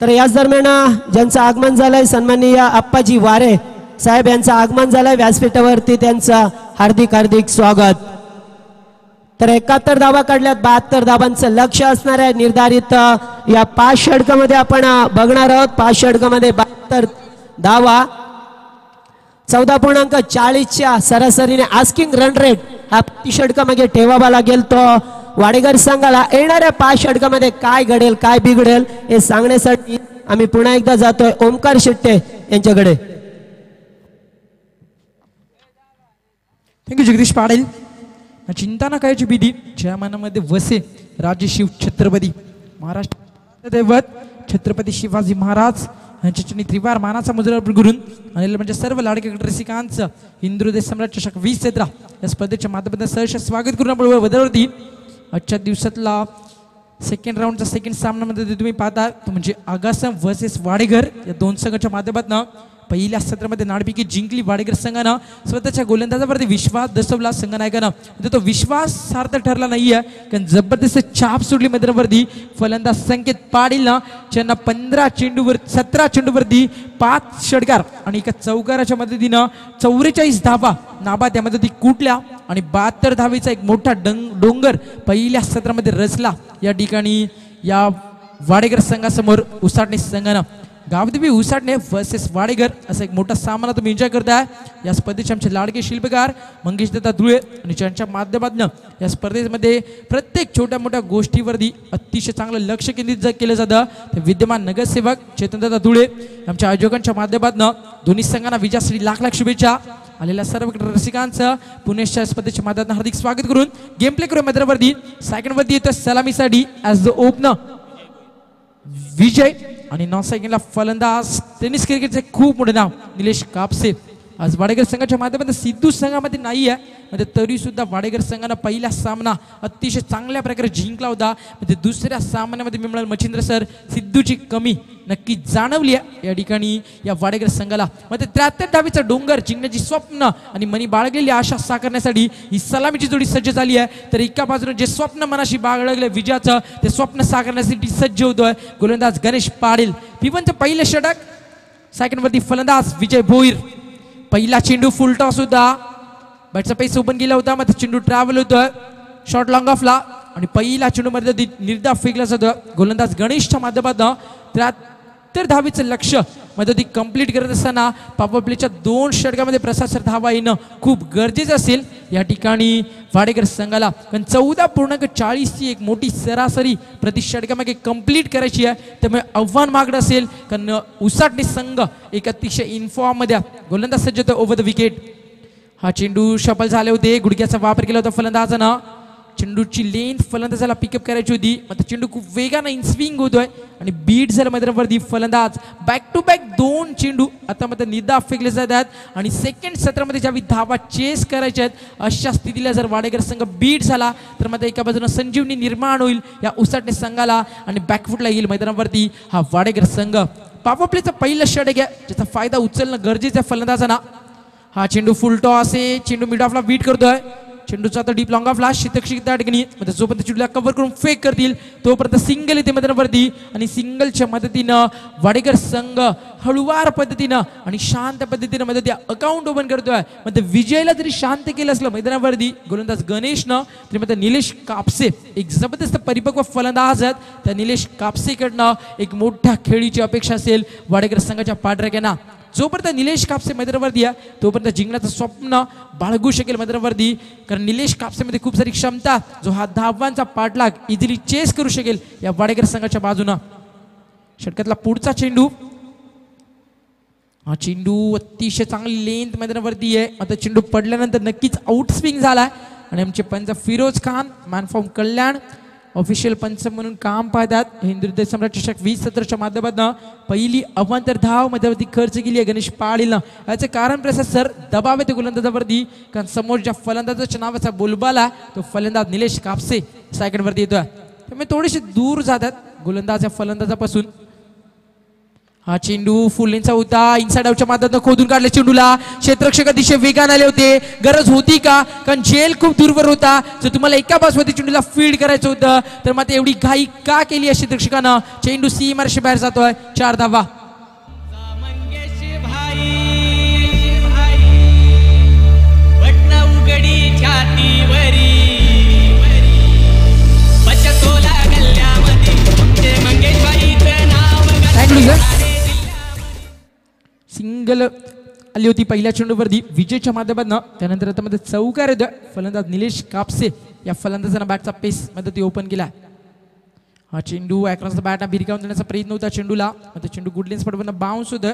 तर याच दरम्यान ज्यांचं आगमन झालंय सन्माननीय अप्पाजी वारे साहेब यांचं आगमन झालंय व्यासपीठावरती त्यांचं हार्दिक हार्दिक स्वागत. तर 71 धावा काढल्यात 72 धावांचं लक्ष्य असणार आहे निर्धारित या 5 षटकामध्ये आपण बघणार आहोत. 5 षटकामध्ये 72 धावा 14.40च्या सरासरीने आस्किंग रन रेट हा षटकामध्ये ठेवावा लागेल. तो वाडेकर संघाला येणाऱ्या 5 षटकामध्ये काय घडेल काय बिघडेल हे सांगण्यासाठी आम्ही पुन्हा एकदा जातोय ओमकार शेट्टे यांच्याकडे. थँक्यू जगदीश पाटील. चिंता न करायची भीती ज्या मनामध्ये वसे राजे शिव छत्रपती महाराष्ट्र दैवत छत्रपती शिवाजी महाराज यांच्या चरणी त्रिवार मानाचा मुजरा करून आणि म्हणजे सर्व लाडके रसिकांचं हिंदू देश सम्राट चषक 2017 या स्पर्धेच्या माध्यमातून सहर्ष स्वागत करून आपण बदलवरती आजच्या दिवसातला सेकंड राऊंडचा सेकंड सामन्यामध्ये तुम्ही पाहता तो म्हणजे आगासम वर्सेस वाडेघर या 2 संघाच्या माध्यमातून पहिल्या सत्रामध्ये नाणेफेकी जिंकली वाडेकर संघानं. स्वतःच्या गोलंदाजावरती विश्वास दसवला संघनायकानं. तो विश्वास सार्थ ठरला नाहीये कारण जबरदस्त छाप सोडली मैदानावरती फलंदाज संकेत पाटीलनं, ज्यांना 17 चेंडूवरती 5 षटकार आणि एका चौकाराच्या मदतीनं 44 धावा नाबाद त्यामध्ये ती कुठल्या आणि 72 धावेचा एक मोठा डोंगर पहिल्या सत्रामध्ये रचला. या ठिकाणी या वाडेकर संघासमोर उसाटणे संघानं. गावदेवी उसाटणे वर्सेस वाडेकर असा एक मोठा सामना तुम्ही एन्जॉय करताय. या स्पर्धेचे आमचे लाडके शिल्पकार मंगेश दत्ता धुळे आणि ज्यांच्या माध्यमातून या स्पर्धेमध्ये प्रत्येक छोट्या मोठ्या गोष्टीवरती अतिशय चांगलं लक्ष केंद्रित केलं जातं ते विद्यमान नगरसेवक चेतन दत्ता धुळे. आमच्या आयोजकांच्या माध्यमातून दोन्ही संघांना विजयासाठी लाख लाख शुभेच्छा. आलेल्या सर्व रसिकांचं पुणेच्या स्पर्धेच्या माध्यमातून हार्दिक स्वागत करून गेम प्ले करून मैदानावरती सेकंडवरती येतो सलामीसाठी ॲज द ओपनर विजय आणि 9 सेकंडला फलंदाज टेनिस क्रिकेटचे खूप मोठे नाव निलेश कापसे. आज वाडेकर संघाच्या माध्यमातून सिद्धू संघामध्ये नाही आहे म्हणजे तरी सुद्धा वाडेकर संघानं पहिला सामना अतिशय चांगल्या प्रकारे जिंकला होता. म्हणजे दुसऱ्या सामन्यामध्ये मी म्हणाल मच्छिंद्र सर सिद्धूची कमी नक्की जाणवली आहे या ठिकाणी या वाडेकर संघाला. म्हणजे 73 धावेचा डोंगर जिंकण्याची स्वप्न आणि मनी बाळगलेली आशा साकारण्यासाठी ही सलामीची जोडी सज्ज झाली आहे. तर एका बाजूने जे स्वप्न मनाशी बाळगले विजयाचं ते स्वप्न साकारण्यासाठी सज्ज होतोय गोलंदाज गणेश पाटील. पिवनचं पहिलं षटक. सेकंडवरती फलंदाज विजय भोईर. पहिला चेंडू फुल टॉस होता. बॅटचा पेस ओपन केला होता. मग चेंडू ट्रॅव्हल होतोय शॉर्ट लॉंग ऑफला आणि पहिला चेंडू मध्ये निर्धाव फेकला जातो. गोलंदाज गणेशच्या माध्यमातून 73 धावेचं लक्ष मध्ये ती कंप्लीट करत असताना पॉवर प्लेच्या 2 षटकामध्ये प्रशासर धावा येणं खूप गरजेचं असेल या ठिकाणी वाडेकर संघाला. कारण 14.40 ची एक मोठी सरासरी प्रति षटकामागे कंप्लीट करायची आहे. त्यामुळे आव्हान मागणं असेल कारण उसाटणे संघ एक अतिशय इन्फॉर्म मध्ये गोलंदाज सज्ज होतो ओव्हर द विकेट. हा चेंडू शफल झाले होते. गुडघ्याचा वापर केला होता फलंदाजानं. चेंडूची लेंथ फलंदाजाला पिकअप करायची होती. आता चेंडू खूप वेगानं इन स्विंग होतोय आणि बीट झालं मैदानावरती फलंदाज बॅक टू बॅक 2 चेंडू आता मध्ये निर्धाव फेकले जातात आणि सेकंड सत्रामध्ये ज्यावेळी धावा चेस करायच्या आहेत अशा स्थितीला जर वाडेकर संघ बीट झाला तर मध्ये एका बाजूने संजीवनी निर्माण होईल या उसाटणे संघाला आणि बॅकफुटला येईल मैदानावरती हा वाडेकर संघ. पॉवर प्लेचा पहिला षटक आहे ज्याचा फायदा उचलणं गरजेचं आहे फलंदाजांना. हा चेंडू फुल टॉस आहे. चेंडू मिड ऑफला बीट करतोय. चेंडूचा आता डीप लॉंग ऑफला शितक्षित त्या ठिकाणी जोपर्यंत चेंडूला कव्हर करून फेक करतील तोपर्यंत सिंगल येते मैदानावरती आणि सिंगलच्या मदतीनं वाडेकर संघ हळुवार पद्धतीनं आणि शांत पद्धतीनं मध्ये अकाउंट ओपन करतोय. मध्ये विजयला जरी शांत केलं असलं मैदानावरती गोलंदाज गणेशनं तरी मध्ये निलेश कापसे एक जबरदस्त परिपक्व फलंदाज आहेत. त्या निलेश कापसेकडनं एक मोठ्या खेळीची अपेक्षा असेल वाडेकर संघाच्या पाठराख्यांना. जोपर्यंत निलेश कापसे मैदानावरती आहे तोपर्यंत जिंकण्याचं स्वप्न बाळगू शकेल मैदानावरती कारण निलेश कापसेमध्ये खूप सारी क्षमता जो हा धावांचा पाठलाग इझिली चेस करू शकेल या वाडेकर संघाच्या बाजूनं. षटकातला पुढचा चेंडू. हा चेंडू अतिशय चांगली लेंथ मैदानावरती आहे. आता चेंडू पडल्यानंतर नक्कीच आउट स्विंग झाला आणि आमचे पंच Firoz Khan man from Kalyan official पंच म्हणून काम पाहतात. हिंदू हृदय सम्राट चषक 2017च्या माध्यमातून पहिली अवांतर धाव मध्यवर्ती खर्च केली आहे गणेश पाटीलनं. याचे कारण प्रसाद सर दबाव येते गोलंदाजावरती कारण समोर ज्या फलंदाजाच्या नावाचा बोलबाला तो फलंदाज निलेश कापसे सेकंडवरती येतोय त्यामुळे थोडेसे दूर जातात गोलंदाज या फलंदाजापासून. हा चेंडू फुल लेनचा होता. इनसाइड आउटच्या माध्यमातून खोदून काढले चेंडूला. क्षेत्ररक्षक अतिशय वेगाने आले होते. गरज होती का कारण झेल खूप दूरवर होता. जर तुम्हाला एका बाजूवरती चेंडूला फील्ड करायचं होतं तर मात्र एवढी घाई का केली आहे क्षेत्ररक्षकानं. चेंडू सीमारेषे बाहेर जातोय. 4 धावा. सिंगल आली होती पहिल्या चेंडूवरती विजयच्या माध्यमातून. त्यानंतर आता मध्ये चौकार येतोय. फलंदाज निलेश कापसे या फलंदाजांना बॅटचा पेस मध्ये ओपन केला. हा चेंडू अक्रॉस द बॅट भिरकावून देण्याचा प्रयत्न होता चेंडूला. आता चेंडू गुडलेन्स पडवून बाउन्स होतं.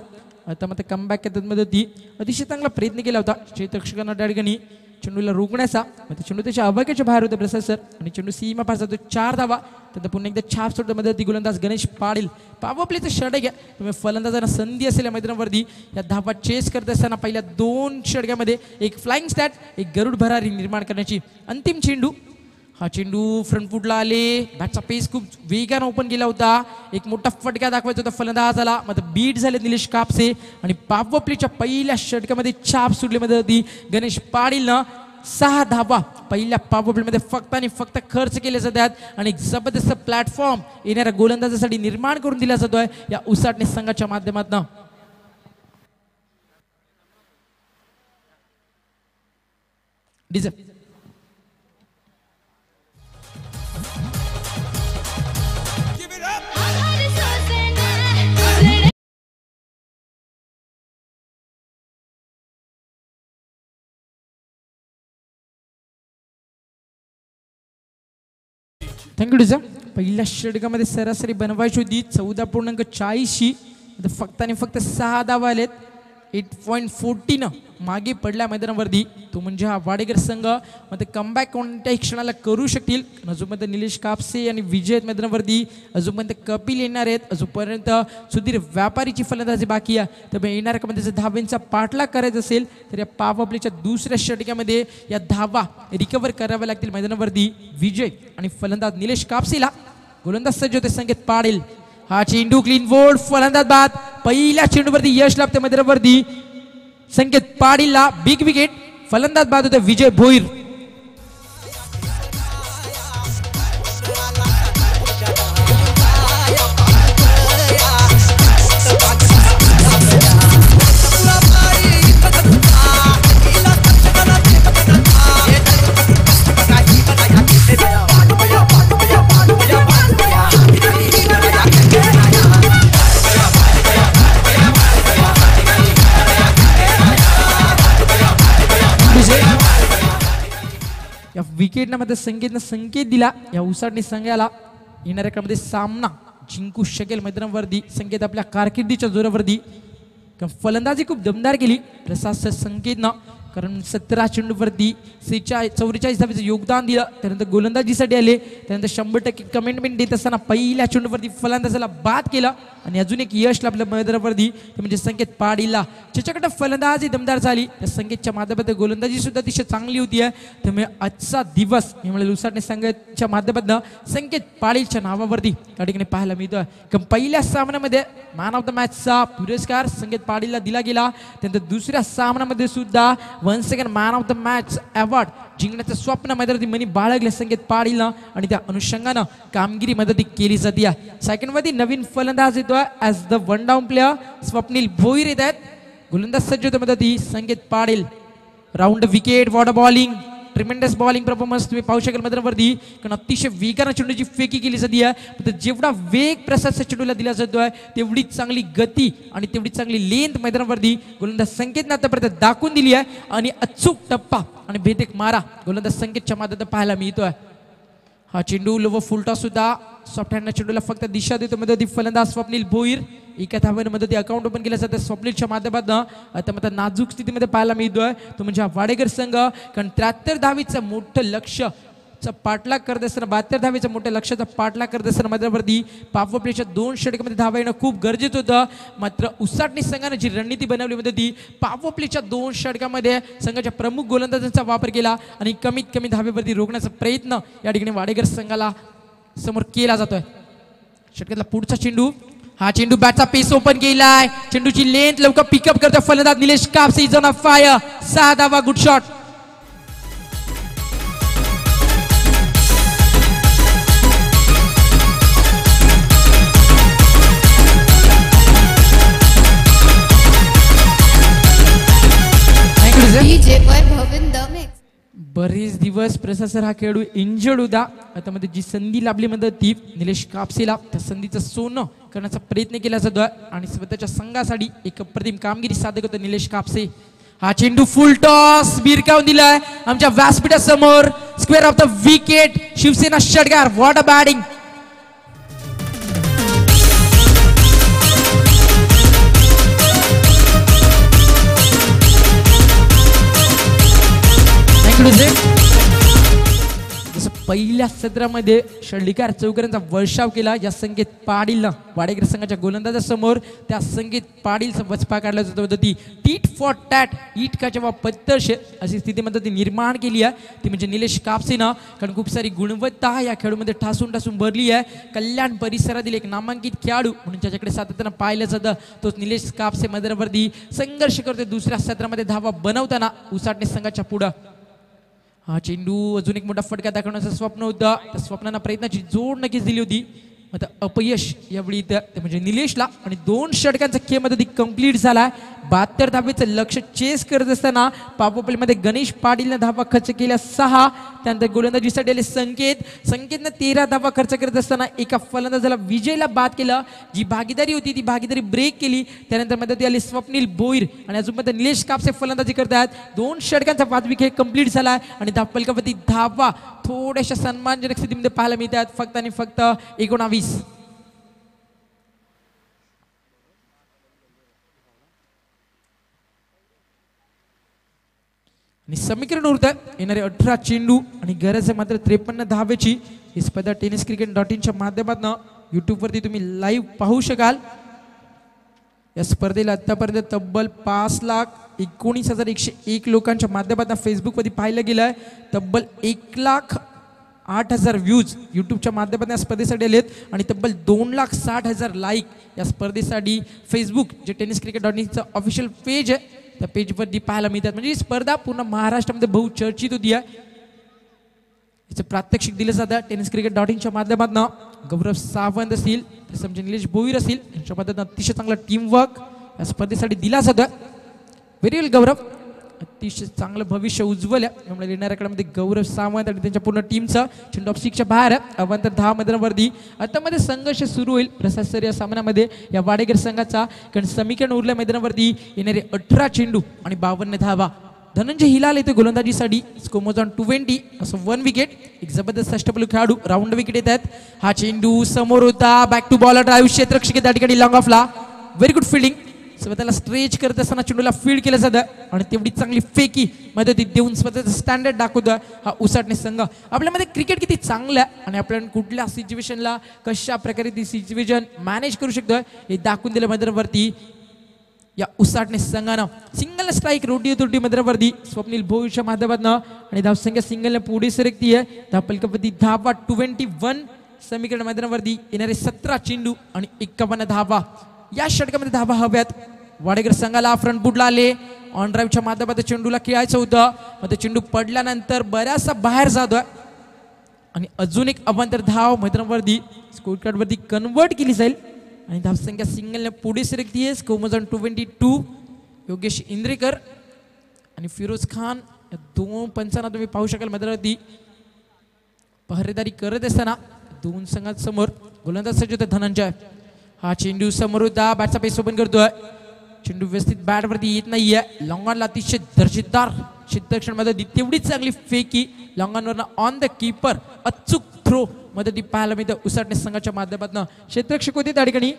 आता मध्ये कमबॅक करतात मध्ये ती अतिशय चांगला प्रयत्न केला होता क्षेत्ररक्षकांना त्या ठिकाणी चेंडूला रोखण्याचा. चेंडू त्याच्या अवकाशाच्या बाहेर होते प्रसाद सर आणि चेंडू सीमा पार जातो. 4 धावा. त्यानंतर पुन्हा एकदा छाप सोडत मध्ये ती गोलंदाज गणेश पाटील. पॉवर प्लेचं षटक आहे त्यामुळे फलंदाजांना संधी असेल या मैदानावरती या धावा चेस करत असताना पहिल्या 2 षटकामध्ये एक फ्लाइंग स्टॅट एक गरुड भरारी निर्माण करण्याची. अंतिम चेंडू. हा चेंडू फ्रंट फुटला आले, बॅटचा पेस खूप वेगानं ओपन गेला होता, एक मोठा फटका दाखवायचा होता फलंदाजाला, मात्र बीट झाले निलेश कापसे आणि पॉवर प्लेच्या पहिल्या षटकामध्ये छाप सुटली मध्ये होती गणेश पाटीलनं. 6 धावा पहिल्या पॉवर प्लेमध्ये फक्त आणि फक्त खर्च केले जातात आणि एक जबरदस्त प्लॅटफॉर्म येणाऱ्या गोलंदाजासाठी निर्माण करून दिला जातोय या उसाटणे संघाच्या माध्यमातून. DJ thank you DJ. पहिल्या षटकामध्ये सरासरी बनवायची होती 14.40, फक्त आणि फक्त 6 धावा आलेत. 8.14 मागे पडल्या मैदानावरती, तो म्हणजे हा वाडेकर संघ. मग कमबॅक कोणत्याही क्षणाला करू शकतील. अजूनपर्यंत निलेश कापसे आणि विजय आहेत मैदानावरती, अजूनपर्यंत कपिल येणार आहेत, अजूनपर्यंत सुधीर व्यापारीची फलंदाजी बाकी आहे. त्यामुळे येणाऱ्या काळामध्ये जर धावांचा पाठलाग करायचा असेल तर या पॉवर प्लेच्या दुसऱ्या षटकामध्ये या धावा रिकव्हर कराव्या लागतील मैदानावरती. विजय आणि फलंदाज निलेश कापसेला गोलंदाज सज्ज होते संकेत पाटील. हा चेंडू क्लीन बोल्ड, फलंदाज बाद. पहिल्या चेंडूवरती यश लाभते मैदानावरती संकेत पाटीलला बिग विकेट. फलंदाज बाद होते विजय भोईर. या विकेटना मध्ये संकेतनं संकेत दिला या उसाटणी संघाला येणाऱ्या काळामध्ये सामना जिंकू शकेल मैदानावरती. संकेत आपल्या कारकिर्दीच्या जोरावरती फलंदाजी खूप दमदार केली प्रशासक संकेतनं, कारण 17 चेंडूवरती 44 धावेचं योगदान दिलं. त्यानंतर गोलंदाजीसाठी आले, त्यानंतर 100% कमिटमेंट देत असताना पहिल्या चेंडूवरती फलंदाजाला बाद केला आणि अजून एक यश लाभलं मैदानावरती, ते म्हणजे संकेत पाटीलला. ज्याच्याकडे फलंदाजी दमदार झाली त्या संकेतच्या माध्यमातून गोलंदाजी सुद्धा अतिशय चांगली होती आहे. त्यामुळे आजचा दिवस म्हणजे उसाटणे संघाच्या माध्यमातून संकेत पाटीलच्या नावावरती त्या ठिकाणी पाहायला मिळतोय. कारण पहिल्या सामन्यामध्ये मॅन ऑफ द मॅचचा पुरस्कार संकेत पाटीलला दिला गेला. त्यानंतर दुसऱ्या सामन्यामध्ये सुद्धा 1 second man of the match award जिंकण्याचं स्वप्न मैदानावरती मनी बाळगले संकेत पाटीलनं आणि त्या अनुषंगानं कामगिरी मदती केली जाते. सेकंड मध्ये नवीन फलंदाज येतोय as the 1 down player Swapnil Bhoir येत आहेत. गोलंदाज सज्ज होते मदती Sanket Patil. Round wicket, what a bowling, tremendous bowling performance तुम्ही पाहू शकाल मैदानावरती, कारण अतिशय वेगानं चेंडूची फेकी केली जाते आहे. जेवढा वेग प्रसाद चेंडूला दिला जातोय तेवढी चांगली गती आणि तेवढी चांगली लेंथ मैदानावरती गोलंदाज संकेतनं आतापर्यंत दाखवून दिली आहे आणि अचूक टप्पा आणि भेदक मारा गोलंदाज संकेतच्या माध्यमातून पाहायला मिळतोय. हा चेंडू लोव फुलटा सुद्धा सॉफ्ट हँडच्या चेंडूला फक्त दिशा देतो मदती फलंदाज स्वप्नील भोईर. एका धावेने मदती अकाउंट ओपन केलं जातं स्वप्नीलच्या माध्यमातून. आता मात्र नाजूक स्थितीमध्ये पाहायला मिळतोय तो म्हणजे हा वाडेकर संघ, कारण 73 धावेचं मोठं लक्ष्य पाठलाग करत असताना 72 धावेचं मोठ्या लक्ष्याचा पाठलाग करत असताना मैदानावरती पॉवर प्लेच्या 2 षटकामध्ये धावा येणं खूप गरजेचं होतं. मात्र उसाटणी संघाने जी रणनीती बनवली होती ती पॉवर प्लेच्या 2 षटकामध्ये संघाच्या प्रमुख गोलंदाजांचा वापर केला आणि कमीत कमी धावेवरती रोखण्याचा प्रयत्न या ठिकाणी वाडेकर संघाला समोर केला जातोय. षटकातला पुढचा चेंडू, हा चेंडू बॅटचा पेस ओपन केलाय, चेंडूची लेंथ लवकर पिकअप करतो फलंदाज Nilesh Kapse. Is on fire, 6 धावा, गुड शॉट. बरेच दिवस प्रशासर हा खेळाडू इंजर्ड होता. आता मध्ये जी संधी लाभली मध्ये ती निलेश कापसेला त्या संधीचं सोनं करण्याचा प्रयत्न केला जातो आणि स्वतःच्या संघासाठी एक अप्रतिम कामगिरी सादर करतो निलेश कापसे. हा चेंडू फुल टॉस भिरकावून दिलाय आमच्या व्यासपीठासमोर. Square of the wicket, Shivsena षटकार. What a batting. जसं पहिल्या सत्रामध्ये षडलिकार चौकऱ्यांचा वर्षाव केला या संकेत पाटीलनं वाडेकर संघाच्या गोलंदाजासमोर. त्या संकेत पाटीलचा वचपा काढला जातो ती टीट फॉर टॅट इटकाच्या वा पत्तरशे अशी स्थितीमध्ये ती निर्माण केली आहे ती म्हणजे निलेश कापसेनं. कारण खूप सारी गुणवत्ता या खेळामध्ये ठासून भरली आहे. कल्याण परिसरातील एक नामांकित खेळाडू म्हणून ज्याच्याकडे सातत्यानं पाहिलं जातं तोच निलेश कापसे मैदानावरती संघर्ष करते दुसऱ्या सत्रामध्ये धावा बनवताना उसाटणे संघाच्या पुढं. हा चेंडू अजून एक मोठा फटका दाखवण्याचं स्वप्न होतं. त्या स्वप्नांना प्रयत्नाची जोड नक्कीच दिली होती. आता अपयश यावेळी ते म्हणजे निलेशला आणि 2 षटकांचा खेळ मध्ये कंप्लीट झालाय. 72 धावेचं लक्ष चेस करत असताना पापोपलीमध्ये गणेश पाटीलने धावा खर्च केल्या 6. त्यानंतर गोलंदाजीसाठी आले संकेतनं 13 धावा खर्च करत असताना एका फलंदाजाला विजयला बाद केलं. जी भागीदारी होती ती भागीदारी ब्रेक केली. त्यानंतर मध्ये आले स्वप्नील भोईर आणि अजून मध्ये निलेश कापसे फलंदाजी करतात. 2 षटकांचा 5वी खेळ कंप्लीट झालाय आणि धावफलकावरती धावा थोड्याशा सन्मानजनक स्थितीमध्ये पाहायला मिळतात. फक्त आणि फक्त 19. आणि समीकरण उरतं येणारे 18 चेंडू आणि गरज आहे मात्र 53 धावेची. ही स्पर्धा tenniscricket.in माध्यमातून युट्यूबवरती तुम्ही लाईव्ह पाहू शकाल. या स्पर्धेला आतापर्यंत तब्बल 5,19,101 लोकांच्या माध्यमातून फेसबुकवरती पाहिलं गेलं आहे. तब्बल 1,08,000 व्ह्यूज यूट्यूबच्या माध्यमातून या स्पर्धेसाठी आलेत आणि तब्बल 2,60,000 लाईक या स्पर्धेसाठी फेसबुक जे tenniscricket.inचं ऑफिशियल पेज आहे त्या पेजवरती पाहायला मिळतात. म्हणजे ही स्पर्धा पूर्ण महाराष्ट्रामध्ये बहुचर्चित होती आहे. याचं प्रात्यक्षिक दिलं जातं tenniscricket.inच्या माध्यमातून. गौरव सावंत असतील समजा निलेश भोईर असतील यांच्या माध्यमातून अतिशय चांगला टीमवर्क या स्पर्धेसाठी दिला जातो. व्हेरी वेल गौरव, अतिशय चांगलं भविष्य उज्ज्वल आहे. त्यामुळे येणाऱ्या काळामध्ये गौरव सावंत आणि त्यांच्या पूर्ण टीमचं चेंडू ऑफ 6च्या बाहेर अवांतर 10 मैदानावरती आता मध्ये संघर्ष सुरू होईल प्रशासर या सामन्यामध्ये या वाडेकर संघाचा. कारण समीकरण उरल्या मैदानावरती येणारे 18 चेंडू आणि 52 धावा. धनंजय हिलाल येते गोलंदाजीसाठी. स्कोर ऑन 220 असं 1 विकेट. एक जबरदस्त अष्टपैलू खेळाडू राऊंड विकेट येत आहेत. हा चेंडू समोर होता बॅक टू बॉलर ड्राईव्ह क्षेत्ररक्षक त्या ठिकाणी लॉंग ऑफला. Very good fielding. स्वतःला स्ट्रेच करत असताना चेंडूला फील्ड केलं जातं आणि तेवढी चांगली फेकी मदतीत देऊन स्वतःचं स्टँडर्ड दाखवतोय हा उसाटणे संघ. आपल्यामध्ये क्रिकेट किती चांगलं आहे आणि आपण कुठल्या सिच्युएशनला कशा प्रकारे ती सिच्युएशन मॅनेज करू शकतोय हे दाखवून दिलं मैदानावरती या उसाटणे संघानं. सिंगल स्ट्राईक रोटी तुरटी मैदानावरती स्वप्नील भोईरच्या माध्यमातून आणि धावसंख्या सिंगलने पुढे सरकती आहे. धावफलकावरती धावा 21. समीकरण मैदानावरती येणारे 17 चेंडू आणि 51 धावा. या षटकामध्ये धावा हव्यात. वाडेकर संघाला फ्रंट बुटला आले. ऑन ड्राईव्हच्या माध्यमातून चेंडूला खेळायचं होतं मग चेंडू पडल्यानंतर बऱ्याचसा बाहेर जातोय आणि अजून एक अवांतर धाव मैदानावरती स्कोर कार्डवरती कन्वर्ट केली जाईल आणि धावसंख्या सिंगलने पुढे सरकतीये. Score on 22. योगेश इंद्रेकर आणि फिरोज खान या 2 पंचांना तुम्ही पाहू शकाल मैदानावरती पहरेदारी करत असताना 2 संघांसमोर गोलंदाज सज्ज होते धनंजय. हा चेंडू समोर होता. बॅटचा पेस ओपन करतोय. चेंडू व्यवस्थित बॅटवरती येत नाहीये. लॉंगॉनला अतिशय दर्जेदार क्षेत्ररक्षणमध्ये तेवढीच चांगली फेकी लॉंगॉनवरनं ऑन द कीपर अचूक थ्रो मध्ये पाहायला मिळतं उसाटणे संघाच्या माध्यमातून. क्षेत्ररक्षक होते त्या ठिकाणी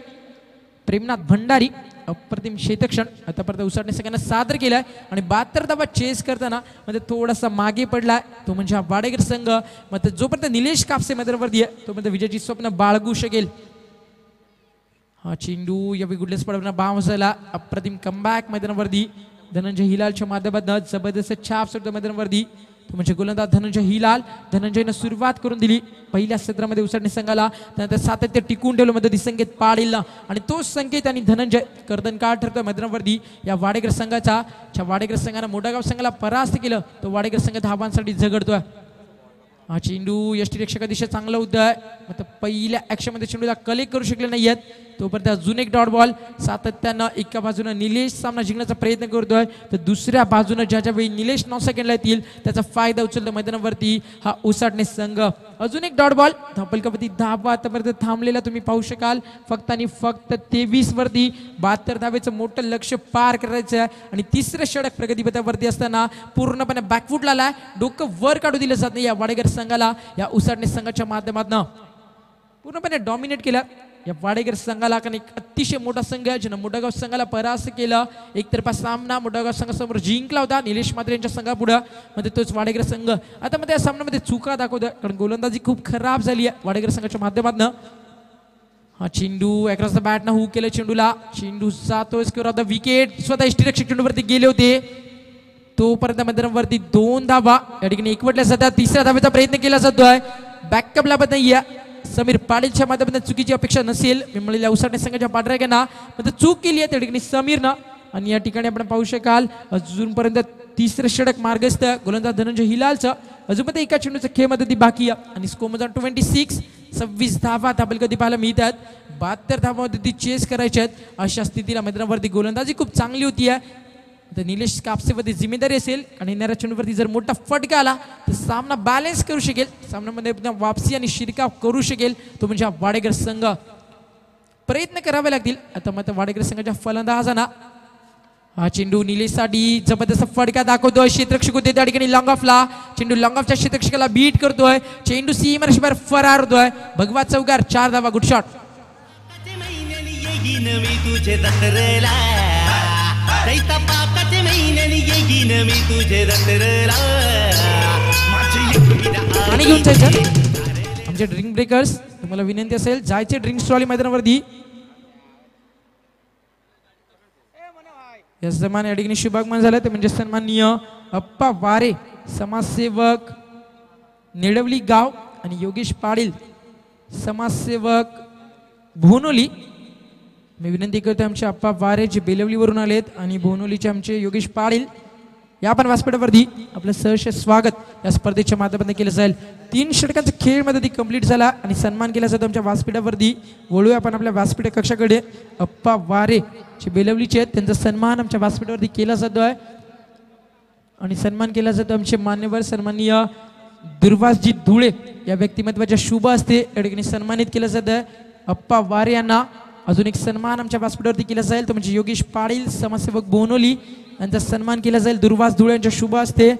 प्रेमनाथ भंडारी. अप्रतिम क्षेत्ररक्षण आतापर्यंत उसाटणे संघानं सादर केलाय आणि 72 धावा चेस करताना मध्ये थोडासा मागे पडलाय तो म्हणजे हा वाडेकर संघ. मग जोपर्यंत निलेश कापसे मैदानावरती आहे तोपर्यंत विजयाची स्वप्न बाळगू शकेल. हा चेंडू यावेळी गुडलेस पडवणार बाउन्स झाला. अप्रतिम कमबॅक मैदानावरती धनंजय हिलालच्या माध्यमातून जबरदस्त छाप सोडतो मैदानावरती तो म्हणजे गोलंदाज धनंजय हिलाल. धनंजयनं सुरुवात करून दिली पहिल्या सत्रामध्ये उसाटणे संघाला. त्यानंतर सातत्य टिकून ठेवलं मध्ये संकेत पाडीलला आणि तो संकेत आणि धनंजय कर्दनकाळ ठरतोय मैदानावरती या वाडेकर संघाचा. वाडेकर संघानं मोठागाव संघाला परास्त केलं तो वाडेकर संघ धावांसाठी झगडतोय. हा चेंडू यष्टीरक्षक दिशा चांगला होता. आता पहिल्या ॲक्शनमध्ये चेंडूला कलेक्ट करू शकले नाही आहेत तोपर्यंत अजून एक डॉट बॉल. सातत्यानं एका बाजूनं निलेश सामना जिंकण्याचा प्रयत्न करतोय तर दुसऱ्या बाजूनं ज्याच्या वेळी निलेश 9 सेकंडला येतील त्याचा फायदा उचलतो मैदानावरती हा उसाटणे संघ. अजून एक डॉट बॉल. धावफलकावरती धावा आतापर्यंत थांबलेला तुम्ही पाहू शकाल फक्त आणि फक्त 23 वरती. 72 धावेचं मोठं लक्ष पार करायचं आहे आणि तिसरं षटक प्रगतीपथावरती असताना पूर्णपणे बॅकफुटला आलाय. डोकं वर काढू दिलं जात नाही या वाडेकर संघाला. या उसाटणे संघाच्या माध्यमातून पूर्णपणे डॉमिनेट केलं या वाडेकर संघाला, कारण एक अतिशय मोठा संघ आहे ज्यानं मोठगाव संघाला परास्त केलं. एकतर्फा सामना मोठगाव संघासमोर जिंकला होता निलेश मात्रे यांच्या संघापुढे. मध्ये तोच वाडेकर संघ आता मध्ये या सामन्यामध्ये चुका दाखवतोय, कारण गोलंदाजी खूप खराब झाली आहे वाडेकर संघाच्या माध्यमातून. हा चेंडू अक्रॉस द बॅट न हू केलं चेंडूला. चेंडू जातोय स्क्वेअर ऑफ द विकेट. स्वतः यष्टीरक्षक चेंडूवरती गेले होते. तोपर्यंत मैदानावरती 2 धावा या ठिकाणी एकवटल्या जातात. तिसऱ्या धावेचा प्रयत्न केला जातोय. बॅकअपला पण नाही समीर पाटीलच्या माध्यमातून चुकीची अपेक्षा नसेल मिळालेल्या उसाटणे संघाच्या पाठराख्यांना, पण चूक केली आहे त्या ठिकाणी समीरनं. आणि या ठिकाणी आपण पाहू शकाल अजूनपर्यंत तिसरं षटक मार्गस्थ गोलंदाज धनंजय हिलालचं. अजूनपर्यंत एका चेंडूचा खेळ मध्ये बाकी आहे आणि स्कोर मध्ये 26 धावा आपल्याला कधी पाहायला मिळतात. 72 धावामध्ये ती चेस करायच्या आहेत. अशा स्थितीला मैदानावरती गोलंदाजी खूप चांगली होती आहे. तर निलेश कापसेवरती जिम्मेदारी असेल आणि येणाऱ्या चेंडूवरती जर मोठा फटका आला तर सामना बॅलन्स करू शकेल, सामन्यामध्ये वापसी आणि शिरकाव करू शकेल तो म्हणजे वाडेकर संघ. प्रयत्न करावे लागतील आता मात्र वाडेकर संघाच्या फलंदाजांना. हा चेंडू निलेशसाठी जबरदस्त फटका दाखवतोय. क्षेत्ररक्षक होते त्या ठिकाणी लॉंग ऑफला. चेंडू लॉंग ऑफच्या क्षेत्ररक्षकाला बीट करतोय. चेंडू सीमारेषेबाहेर फरार होतोय. भगवा चौकार 4 धावा. Good shot. आणि घेऊन जायचं आमचे ड्रिंक ब्रेकर्स, तुम्हाला विनंती असेल जायचे ड्रिंक स्टॉल मैदानावरती. या सन्मान या ठिकाणी शुभागमन झालं ते म्हणजे सन्माननीय अप्पा वारे समाजसेवक नेडवली गाव आणि योगेश पाटील समाजसेवक भोनोली. मी विनंती करतो आमचे अप्पा वारे जे बेलवलीवरून आलेत आणि भोनोलीचे आमचे योगेश पाटील या पण व्यासपीठावरती आपलं सहर्ष स्वागत या स्पर्धेच्या माध्यमातून केलं जाईल. 3 षटकांचा खेळ मध्ये ती कंप्लीट झाला आणि सन्मान केला जातो आमच्या व्यासपीठावरती. वळूया आपण आपल्या व्यासपीठ कक्षाकडे. अप्पा वारे जे बेलवलीचे आहेत त्यांचा सन्मान आमच्या व्यासपीठावरती केला जातोय आणि सन्मान केला जातो आमचे मान्यवर सन्माननीय दुर्वासजी धुळे या व्यक्तिमत्वाच्या शुभ हस्ते या ठिकाणी सन्मानित केलं जात आहे. अप्पा वारे यांना अजून एक सन्मान आमच्या व्यासपीठावरती केला जाईल तो म्हणजे योगेश पाटील समाजसेवक बोनोली यांचा सन्मान केला जाईल दुर्वास धुळे यांच्या शुभ हस्ते.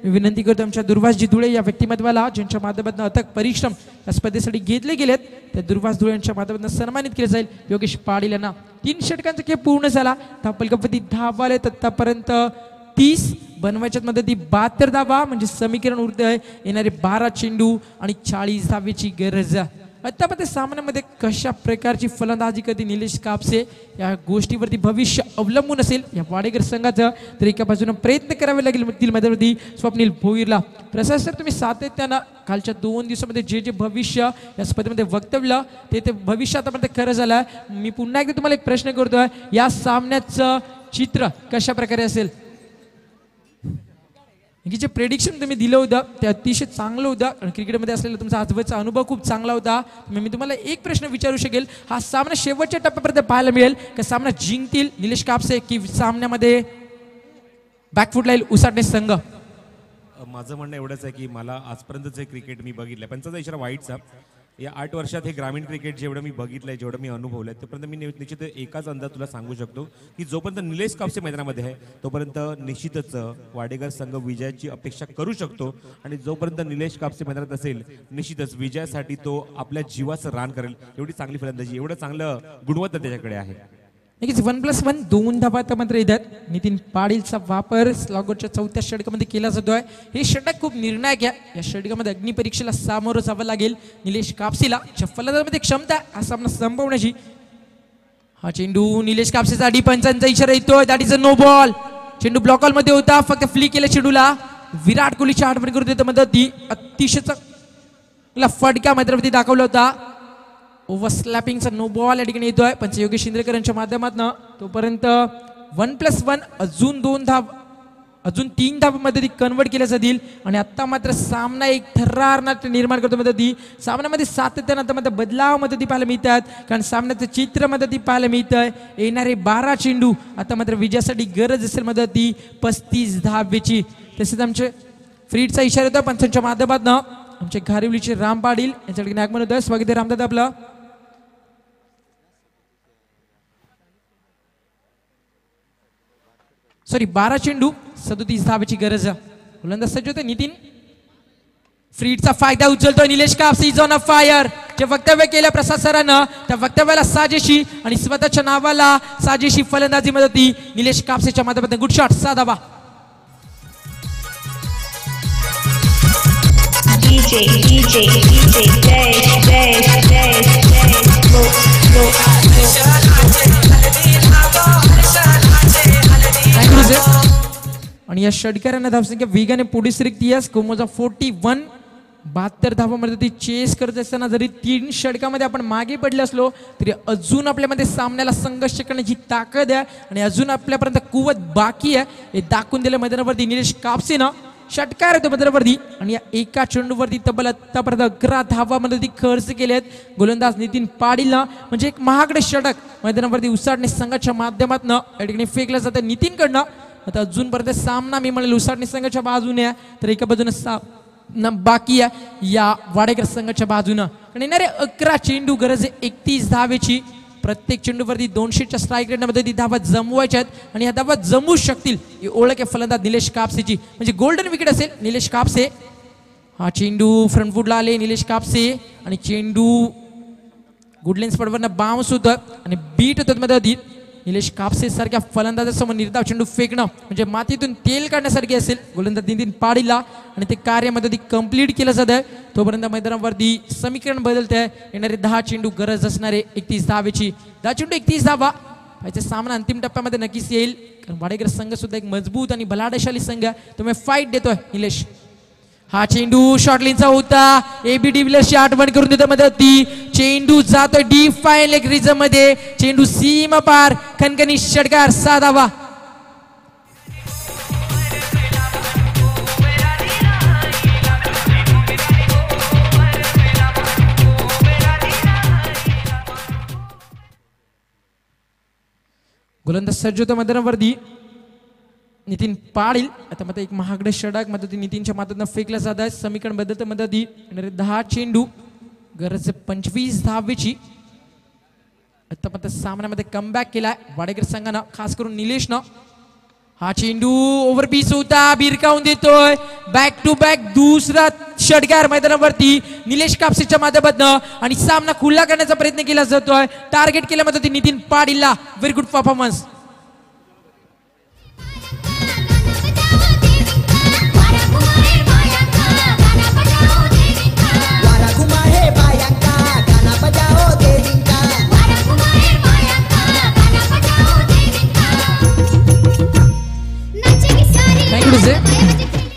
मी विनंती करतो आमच्या दुर्वासजी धुळे या व्यक्तिमत्वाला ज्यांच्या माध्यमातून अथक परिश्रम या स्पर्धेसाठी घेतले गेलेत त्या दुर्वास धुळे यांच्या माध्यमातून सन्मानित केले जाईल योगेश पाटील यांना. 3 षटकांचा खेळ पूर्ण झाला. धावपलकावरती धावा आले आतापर्यंत 30 बनवायच्यात मध्ये ती 72 धावा म्हणजे समीकरण उरत आहे. येणारे 12 चेंडू आणि 40 धावेची गरज. आतापर्यंत सामन्यामध्ये कशा प्रकारची फलंदाजी करते निलेश कापसे या गोष्टीवरती भविष्य अवलंबून असेल या वाडेकर संघाचं. तर एका बाजूने प्रयत्न करावे लागेल मैदानावरती स्वप्नील भोईरला. प्रसाद सर तुम्ही सातत्यानं कालच्या 2 दिवसामध्ये जे जे भविष्य या स्पर्धेमध्ये वक्तव्य ते भविष्य आतापर्यंत खरं झालं. मी पुन्हा एकदा तुम्हाला एक प्रश्न करतोय या सामन्याचं चित्र कशा प्रकारे असेल. जे प्रेडिक्शन तुम्ही दिलं होतं ते अतिशय चांगलं होतं. क्रिकेटमध्ये असलेला तुमचा आजवरचा अनुभव खूप चांगला होता. मी तुम्हाला एक प्रश्न विचारू शकेल हा सामना शेवटच्या टप्प्यापर्यंत पाहायला मिळेल का सामना जिंकतील निलेश कापसे की सामन्यामध्ये बॅकफुटला येईल उसाटणे संघ. माझं म्हणणं एवढंच आहे की मला आजपर्यंत जे क्रिकेट मी बघितलं पंचाचा इशारा वाईटचा या 8 वर्षात हे ग्रामीण क्रिकेट जेवढं मी बघितलंय जेवढं मी अनुभवलंय तोपर्यंत मी निश्चित एकाच अंदाज तुला सांगू शकतो की जोपर्यंत निलेश कापसे मैदानामध्ये आहे तोपर्यंत निश्चितच वाडेकर संघ विजयाची अपेक्षा करू शकतो आणि जोपर्यंत निलेश कापसे मैदानात असेल निश्चितच विजयासाठी तो आपल्या जीवाचं रान करेल. एवढी चांगली फलंदाजी एवढं चांगलं गुणवत्ता त्याच्याकडे आहे. नक्कीच 1+1 2 धावा मात्र येतात. नितीन पाटीलचा वापर स्लॉगरच्या 4थ्या षटकामध्ये केला जातोय. हे षटक खूप निर्णायक आहे. या षटकामध्ये अग्निपरीक्षेला सामोरं जावं लागेल निलेश कापसेला. फलंदाजीमध्ये क्षमता हा सामना संपवण्याची. हा चेंडू निलेश कापसेचा अडी पंचांचा इशारा येतोय. That is a no ball. चेंडू ब्लॉक ऑल मध्ये होता फक्त फ्लिक केला चेंडूला. विराट कोहलीच्या आठवण करून देतो मध्ये ती अतिशय फटका मैदानावरती दाखवला होता. ओव्हर स्लॅपिंगचा नो बॉल या ठिकाणी येतोय पंच योगेश शिंद्रेकर यांच्या माध्यमातून. तोपर्यंत 1+1 अजून 3 धावांमध्ये ती कन्वर्ट केल्या जातील आणि आता मात्र सामना एक थरारनाट निर्माण करतो मध्ये ती सामन्यामध्ये सातत्यानं आता मध्ये बदलाव मध्ये ती पाहायला मिळतात कारण सामन्याचं चित्र मध्ये ती पाहायला मिळतंय. येणारे 12 चेंडू आता मात्र विजयासाठी गरज असेल मध्ये ती 35 धावेची. तसेच आमचे फ्रीडचा इशारा येतो पंचांच्या माध्यमातून. आमचे घारिवलीचे राम पाटील यांच्याकडे आगमन होतं. स्वागत आहे रामदादा आपलं. सॉरी 12 चेंडू 37 धावेची गरज. गोलंदाज सज्ज होते नितीन. फ्रीडचा फायदा उचलतोय Nilesh Kapse is on a fire. जे वक्तव्य केलं प्रसाद सरांना त्या वक्तव्याला साजेशी आणि स्वतःच्या नावाला साजेशी फलंदाजी मदती निलेश कापसेच्या माध्यमातून गुड शॉट 6 धावा. आणि या षटकारांना धावसंख्या वेगाने पुढे सरकती आहे. कोमोजा 41 72 धावांमध्ये ती चेस करत असताना जरी 3 षटकामध्ये आपण मागे पडले असलो तरी अजून आपल्यामध्ये सामन्याला संघर्ष करण्याची ताकद आहे आणि अजून आपल्यापर्यंत कुवत बाकी आहे हे दाखवून दिलं मैदानावरती निलेश कापसेनं. षटकार येतो मैदानावरती आणि या एका चेंडूवरती तब्बल आतापर्यंत 11 धावांमध्ये ती खर्च केले आहेत. गोलंदाज नितीन पाटीलनं म्हणजे एक महागडे षटक मैदानावरती उसाटणे संघाच्या माध्यमातून या ठिकाणी फेकलं जातं नितीनकडनं. आता अजूनपर्यंत सामना मी म्हणेल उसाटणे संघाच्या बाजूने आहे तर एका बाजूने बाकी आहे या वाडेकर संघाच्या बाजूनं. कारण येणारे 11 चेंडू गरज आहे 31 धावेची. प्रत्येक चेंडूवरती 200च्या स्ट्राईक रेटमध्ये ती धावा जमवायच्या आहेत आणि ह्या धावा जमू शकतील ही ओळख आहे फलंदाज निलेश कापसेची. म्हणजे गोल्डन विकेट असेल निलेश कापसे. हा चेंडू फ्रंट फूटला आले निलेश कापसे आणि चेंडू गुडलेन्स पडवरनं बाउन्स होतं आणि बीट होतात मध्ये निलेश कापसे सारख्या फलंदाजासमोर निर्धाव चेंडू फेकणं म्हणजे मातीतून तेल काढण्यासारखे असेल. गोलंदाज नितीन पाटीलला आणि ते कार्यामध्ये ती कंप्लीट केलं जात आहे. तोपर्यंत मैदानावरती समीकरण बदलत आहे. येणारे 10 चेंडू गरज असणारे 31 धावेची. 10 चेंडू 31 धावा याचा सामना अंतिम टप्प्यामध्ये नक्कीच येईल कारण वाडेकर संघ सुद्धा एक मजबूत आणि बलाढ्यशाली संघ आहे. त्यामुळे फाईट देतोय निलेश. हा चेंडू शॉर्टलिनचा होता. एबी डिव्हिलियर्सची आठवण करून देतो मध्ये चेंडू जातोय डीप फाईन लेग रिझम मध्ये. चेंडू सीमा पार खणखणी षटकार 6 धावा. गोलंदाज सज्ज होता मैदानावरती नितीन पाटील. आता मध्ये एक महागडे षटक मध्ये नितीनच्या माध्यमातून फेकला जात आहे. समीकरण बदलतं मध्ये 10 चेंडू गरज 25 धावेची. आता मध्ये सामन्यामध्ये कमबॅक केलाय वाडेकर संघानं खास करून निलेशनं. हा चेंडू ओव्हरपीस होता बिरकावून देतोय. बॅक टू बॅक दुसरा षटकार मैदानावरती निलेश कापसेच्या माध्यमातून आणि सामना खुला करण्याचा प्रयत्न केला जातोय. टार्गेट केल्यामध्ये नितीन पाटीलला व्हेरी गुड परफॉर्मन्स.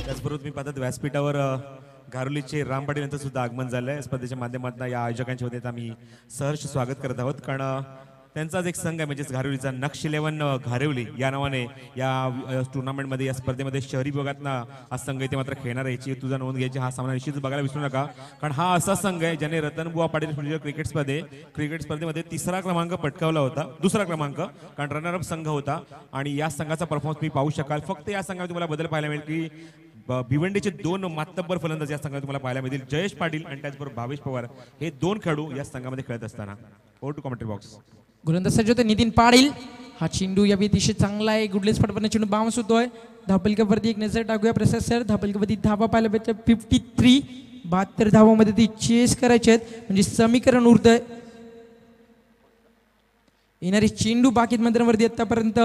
त्याचबरोबर मी पाहतात व्यासपीठावर गारुलीचे राम पाटील यांचं सुद्धा आगमन झालंय. स्पर्धेच्या माध्यमातून या आयोजकांच्या वतीने आम्ही सहर्ष स्वागत करत आहोत कारण त्यांचाच एक संघ आहे म्हणजेच घारिवलीचा नक्ष 11 घारिवली या नावाने या टुर्नामेंटमध्ये या स्पर्धेमध्ये शहरी विभागातला हा संघ इथे मात्र खेळणार आहे. याची तुझा नोंद घ्यायची. हा सामना निश्चित बघायला विसरू नका कारण हा असा संघ आहे ज्याने रतनबुवा पाटील क्रिकेट स्पर्धेमध्ये 3रा क्रमांक पटकावला होता. 2रा क्रमांक कारण रनरअप संघ होता आणि या संघाचा परफॉर्मन्स मी पाहू शकाल. फक्त या संघामध्ये तुम्हाला बदल पाहायला मिळेल की भिवंडीचे 2 मातब्बर फलंदाज या संघात तुम्हाला पाहायला मिळतील. जयेश पाटील आणि त्याचबरोबर भावेश पवार हे 2 खेळाडू या संघामध्ये खेळत असताना. Over to commentary box. गोलंदाज सज्ज होते नितीन पाटील. हा चेंडू या अतिशय चांगला आहे. गुडलेस फटवरनं चेंडू बाउन्स होतोय. धापलकावरती एक नजर टाकूया प्रसाद सर. धापलकावरती धावा पाहायला भेटतं 53. 72 धावांमध्ये ती चेस करायचे आहेत म्हणजे समीकरण उरतंय. येणारे चेंडू बाकी मैदानावरती आतापर्यंत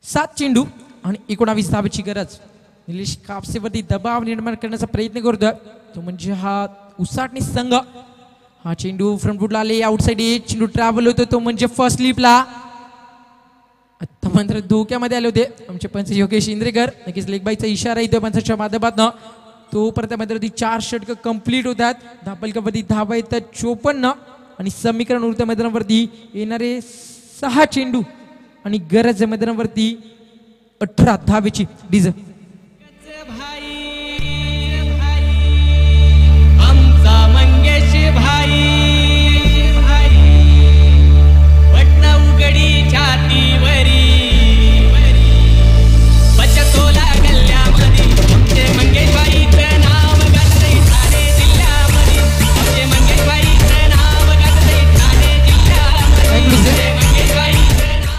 7 चेंडू आणि 19 धावेची गरज. निलेश कापसेवरती दबाव निर्माण करण्याचा प्रयत्न करतोय तो म्हणजे हा उसाटणी संघ. हा चेंडू फ्रंट फूटला आले आउटसाइड एज. चेंडू ट्रॅव्हल होतो तो म्हणजे फर्स्ट स्लिपला. आता मात्र धोक्यामध्ये आले होते आमचे पंच योगेश इंद्रेकर. नक्कीच लेगबाईचा इशारा येतो पंचाच्या माध्यमातून. तोपर्यंत मात्र 4 षटकं कंप्लीट होतात. धापलकावरती धावा येतात 54 आणि समीकरण उरतं मैदानावरती. येणारे 6 चेंडू आणि गरज आहे मैदानावरती 18 धावेची. डीज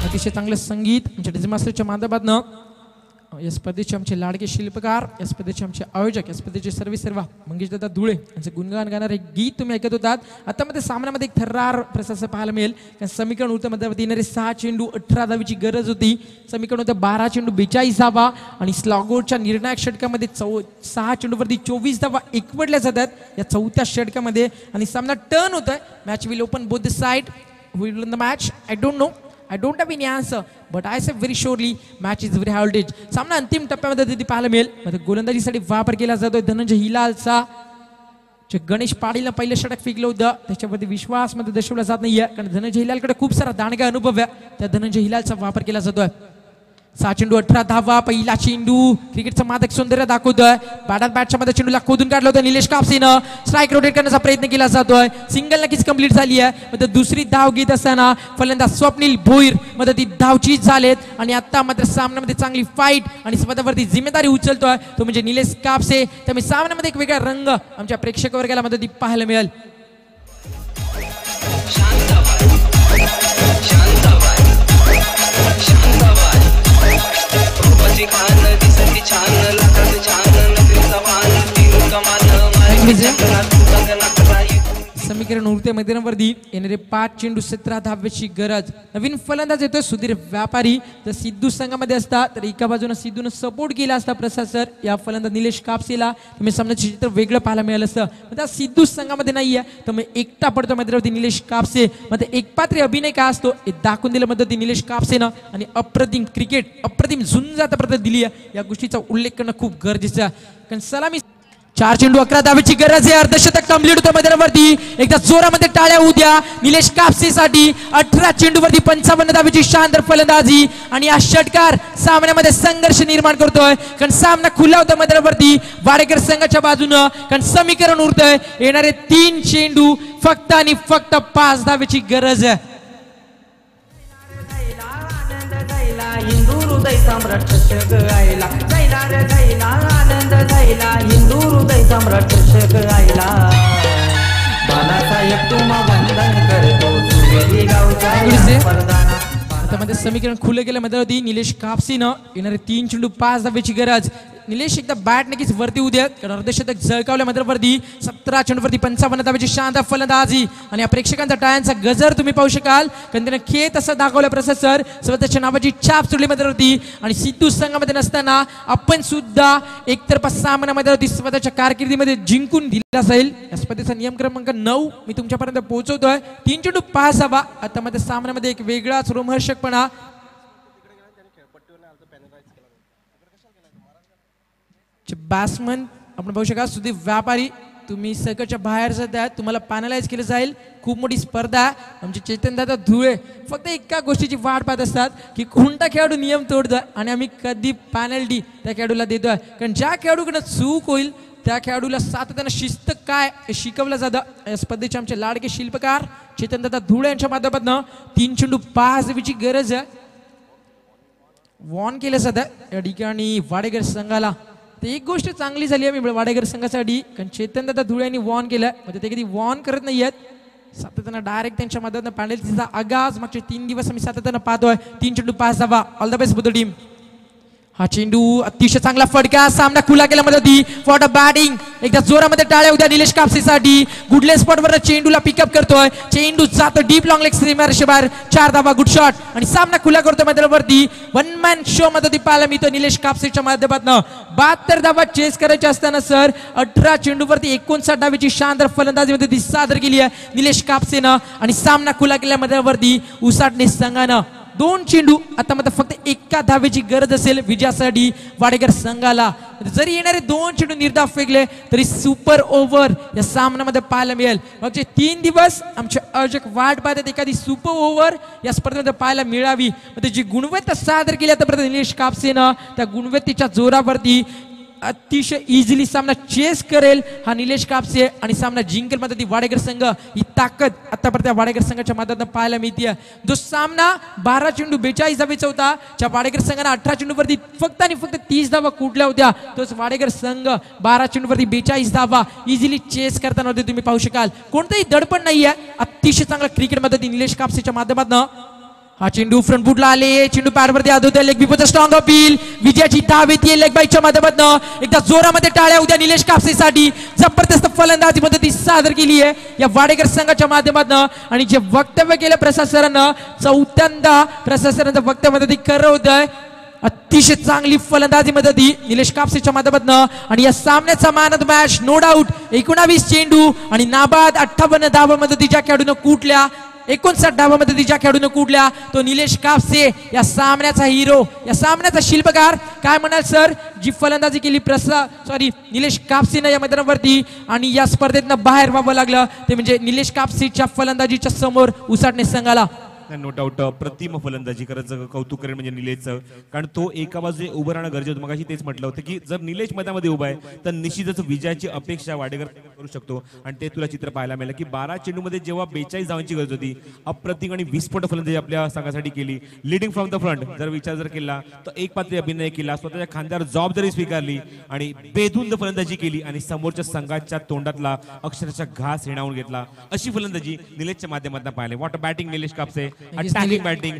अतिशय चांगलं संगीत आमच्या डीजे मास्टरच्या माध्यमातून या स्पर्धेचे आमचे लाडके शिल्पकार, या स्पर्धेचे आमचे आयोजक, या स्पर्धेचे सर्व मंगेश दादा धुळे यांचे गुणगान गाणारे गीत तुम्ही ऐकत होतात. आता मध्ये सामन्यामध्ये एक थर्रार प्रशासन पाहायला मिळेल. समीकरण होतं मध्यवर्ती येणारे 6 चेंडू 18 धावेची गरज होती. समीकरण होतं 12 चेंडू 42 धावा आणि स्लॉगोच्या निर्णायक षटकामध्ये 6 चेंडूवरती 24 धावा एकवटल्या जातात या 4थ्या षटकामध्ये. आणि सामना टर्न होतोय. Match will open both the side. Who will win the match? I don't know. I don't have any answer, but I say very surely match is very high voltage. सामना अंतिम टप्प्यामध्ये तिथे पाहायला मिळेल. मध्ये गोलंदाजीसाठी वापर केला जातोय धनंजय हिलालचा. जे गणेश पाटीलनं पहिलं षटक फेकलं होतं त्याच्यावरती विश्वास मध्ये दर्शवला जात नाहीये, कारण धनंजय हिलालकडे खूप सारा दांडगा अनुभव आहे. त्या धनंजय हिलालचा वापर केला जातोय. 6 चेंडू 18 धावा. पहिला चेंडू क्रिकेटचं मादक सौंदर्य दाखवतोय. बॅटच्या मध्ये चेंडूला खोदून काढलं होतं निलेश कापसेनं. स्ट्राईक रोटेट करण्याचा प्रयत्न केला जातोय. सिंगल नक्कीच कंप्लीट झाली आहे. मध्ये दुसरी धाव घेत असताना फलंदाज स्वप्नील भोईर मध्ये ती धावचीत झालेत. आणि आता मात्र सामन्यामध्ये चांगली फाईट आणि स्वतःवरती जिम्मेदारी उचलतोय तो म्हणजे निलेश कापसे. त्यामुळे सामन्यामध्ये एक वेगळा रंग आमच्या प्रेक्षक वर्गाला मध्ये ती पाहायला मिळेल. समीकरण उरते मैदानावरती येणारे 5 चेंडू 17 धावेची गरज. नवीन फलंदाज येतोय सुधीर व्यापारी. जर सिद्धू संघामध्ये असता तर एका बाजूने सिद्धूनं सपोर्ट केला असता प्रसाद सर या फलंदाज निलेश कापसेला, तुम्ही सामन्याचं चित्र वेगळं पाहायला मिळालं असतं. त्या सिद्धू संघामध्ये नाहीये त्यामुळे एकटा पडतो मैदानावरती निलेश कापसे. मध्ये एकपात्री अभिनय काय असतो हे दाखवून दिलं मध्ये निलेश कापसेनं. आणि अप्रतिम क्रिकेट अप्रतिम झुंजात प्रगती दिली आहे या गोष्टीचा उल्लेख करणं खूप गरजेचं आहे. कारण सलामी 4 चेंडू 11 धावेची गरज आहे. अर्धशतक कंप्लीट होतं मैदानावरती. एकदा जोरामध्ये टाळ्या उद्या निलेश कापसेसाठी. 18 चेंडूवरती 55 धावेची शानदार फलंदाजी आणि हा षटकार सामन्यामध्ये संघर्ष निर्माण करतोय. कारण सामना खुला होता मैदानावरती वाडेकर संघाच्या बाजूनं. कारण समीकरण उरतंय येणारे 3 चेंडू फक्त आणि फक्त 5 धावेची गरज आहे. हिंदू हृदय सम्राट चषक आईला जायला रे जायला आनंद जायला. हिंदू हृदय सम्राट चषक आईला. बालासाहेब तुम्हा वंदन करतो सुवेदी गावच्या परदाना. आता मध्ये समीकरण खुलं गेलं मैदानावरती निलेश कापसेनं येणारे 3 चेंडू 5 धावेची गरज. निलेश एकदा बॅट नक्कीच वरती उद्या कारण अर्धशतक झळकावल्या मैदानावरती. 17 चेंडूवरती 55 धावेची शानदार फलंदाजी आणि या प्रेक्षकांचा टाळ्यांचा गजर तुम्ही पाहू शकाल. कारण त्याने खेळ असं दाखवलं प्रसाद सर. स्वतःच्या नावाची छाप सोडली मैदानावरती. आणि सिद्धू संघामध्ये नसताना आपण सुद्धा एकतर्फा सामना मैदानावरती स्वतःच्या कारकिर्दीमध्ये जिंकून दिला जाईल. या स्पर्धेचा नियम क्रमांक 9 मी तुमच्यापर्यंत पोहोचवतोय. 3 चेंडू 5 धावा. आता मध्ये सामन्यामध्ये एक वेगळाच रोमहर्षकपणा. बॅट्समन आपण पाहू शकाल सुधीर व्यापारी. तुम्ही सर्कलच्या बाहेर जातात तुम्हाला पॅनलाइज केलं जाईल. खूप मोठी स्पर्धा. आमचे चेतन दादा धुळे फक्त एका गोष्टीची वाट पाहत असतात की कोणता खेळाडू नियम तोडतोय आणि आम्ही कधी पॅनल्टी त्या खेळाडूला देतोय. कारण ज्या खेळाडूकडनं चूक होईल त्या खेळाडूला सातत्यानं शिस्त काय हे शिकवलं जातं. या स्पर्धेचे आमचे लाडके शिल्पकार चेतन दादा धुळे यांच्या माध्यमातून 3 चेंडू 5 धावेची गरज आहे. वॉर्न केलं जातं या ठिकाणी वाडेकर संघाला. तर एक गोष्ट चांगली झाली आहे मी वाडेकर संघासाठी कारण चेतन दादा धुळे यांनी वॉर्न केलं. म्हणजे ते कधी वॉर्न करत नाही आहेत. सातत्यानं डायरेक्ट त्यांच्या मदतीनं पॅनल्टीचा आगाज मागचे 3 दिवस आम्ही सातत्यानं पाहतोय. 3 चेंडू 5 धावा. All the best for the team. हा चेंडू अतिशय चांगला फटका. सामना खुला केला मध्ये फॉर द बॅटिंग. एकदा जोरामध्ये टाळ्या उद्या निलेश कापसेसाठी. गुडले स्पॉटवर चेंडूला पिकअप करतोय. चेंडू जातो डीप लॉंग लेग सीमारेषे बाहेर. 4 धावा गुड शॉट आणि सामना खुला करतोय मैदानावरती. 1 मॅन शो मध्ये पाहायला मिळतो निलेश कापसेच्या माध्यमातून. 72 धावा चेस करायचे असताना सर 18 चेंडूवरती 59 धावेची शानदार फलंदाजीमध्ये ती सादर केली आहे निलेश कापसेनं. आणि सामना खुला केल्या मैदानावरती उसाटणे संघानं. 2 चेंडू आता मात्र फक्त 1 धावेची गरज असेल विजयासाठी वाडेकर संघाला. जरी येणारे 2 चेंडू निर्धाव फेकले तरी सुपर ओव्हर या सामन्यामध्ये पाहायला मिळेल. मागचे 3 दिवस आमचे आयोजक वाट पाहतात एखादी सुपर ओव्हर या स्पर्धेमध्ये पाहायला मिळावी. जी गुणवत्ता सादर केली आता निलेश कापसेनं त्या गुणवत्तेच्या जोरावरती अतिशय इझिली सामना चेस करेल हा निलेश कापसे आणि सामना जिंकेल मध्ये ती वाडेकर संघ. ही ताकद आतापर्यंत वाडेकर संघाच्या माध्यमातून पाहायला मिळते. जो सामना 12 चेंडू 42 धावेचा होता ज्या वाडेकर संघाने 18 चेंडूवरती फक्त आणि फक्त 30 धावा कुठल्या होत्या तोच वाडेकर संघ 12 चेंडूवरती 42 धावा इझिली चेस करताना होते तुम्ही पाहू शकाल. कोणतंही दडपण नाही आहे. अतिशय चांगला क्रिकेट मध्ये निलेश कापसेच्या माध्यमातून. हा चेंडू फ्रंट फुटला आले, चेंडू पॅडवरती आत होते. लेग बिफोरचा स्ट्रॉंग अपील, विजयाची धाव येते लेग बाईकच्या माध्यमातून. एकदा जोरामध्ये टाळ्या उद्या निलेश कापसेसाठी. जबरदस्त फलंदाजी पद्धती सादर केली आहे या वाडेकर संघाच्या माध्यमातून. आणि जे वक्तव्य केलं प्रशासनानं, चौथ्यांदा प्रशासनाचं वक्तव्य खरं होतंय. अतिशय चांगली फलंदाजी मदती निलेश कापसेच्या माध्यमातून. आणि या सामन्याचा man of the match no doubt 19 चेंडू आणि नाबाद 58 धावा मदतीच्या खेळाडून कुठल्या 59 धावामध्ये तिच्या खेळाडून कुठल्या तो निलेश कापसे या सामन्याचा हिरो, या सामन्याचा शिल्पकार. काय म्हणाल सर, जी फलंदाजी केली निलेश कापसेनं या मैदानावरती आणि या स्पर्धेतनं बाहेर व्हावं लागलं ते म्हणजे निलेश कापसेच्या फलंदाजीच्या समोर उसाटणे संघाला. नो डाऊट प्रतिम फलंदाजी खरंच कौतुक करेन म्हणजे निलेशचं, कारण तो एका बाजूने उभं राहणं गरजेचं होतं. मगाशी तेच म्हटलं होतं की जर निलेश मैदानामध्ये उभा आहे तर निश्चितच विजयाची अपेक्षा वाडेकर करू शकतो. आणि ते तुला चित्र पाहायला मिळालं की 12 चेंडूमध्ये जेव्हा 42 धावांची गरज होती, अप्रतिम आणि विस्फोट फलंदाजी आपल्या संघासाठी केली. लिडिंग फ्रॉम द फ्रंट जर विचार केला तर एक पात्री अभिनय केला, स्वतःच्या खांद्यावर जबाबदारी स्वीकारली आणि बेधुंद फलंदाजी केली आणि समोरच्या संघाच्या तोंडातला अक्षरशः घास हिणावून घेतला. अशी फलंदाजी निलेशच्या माध्यमातून पाहिली. What a batting Nilesh Kapse, attacking batting.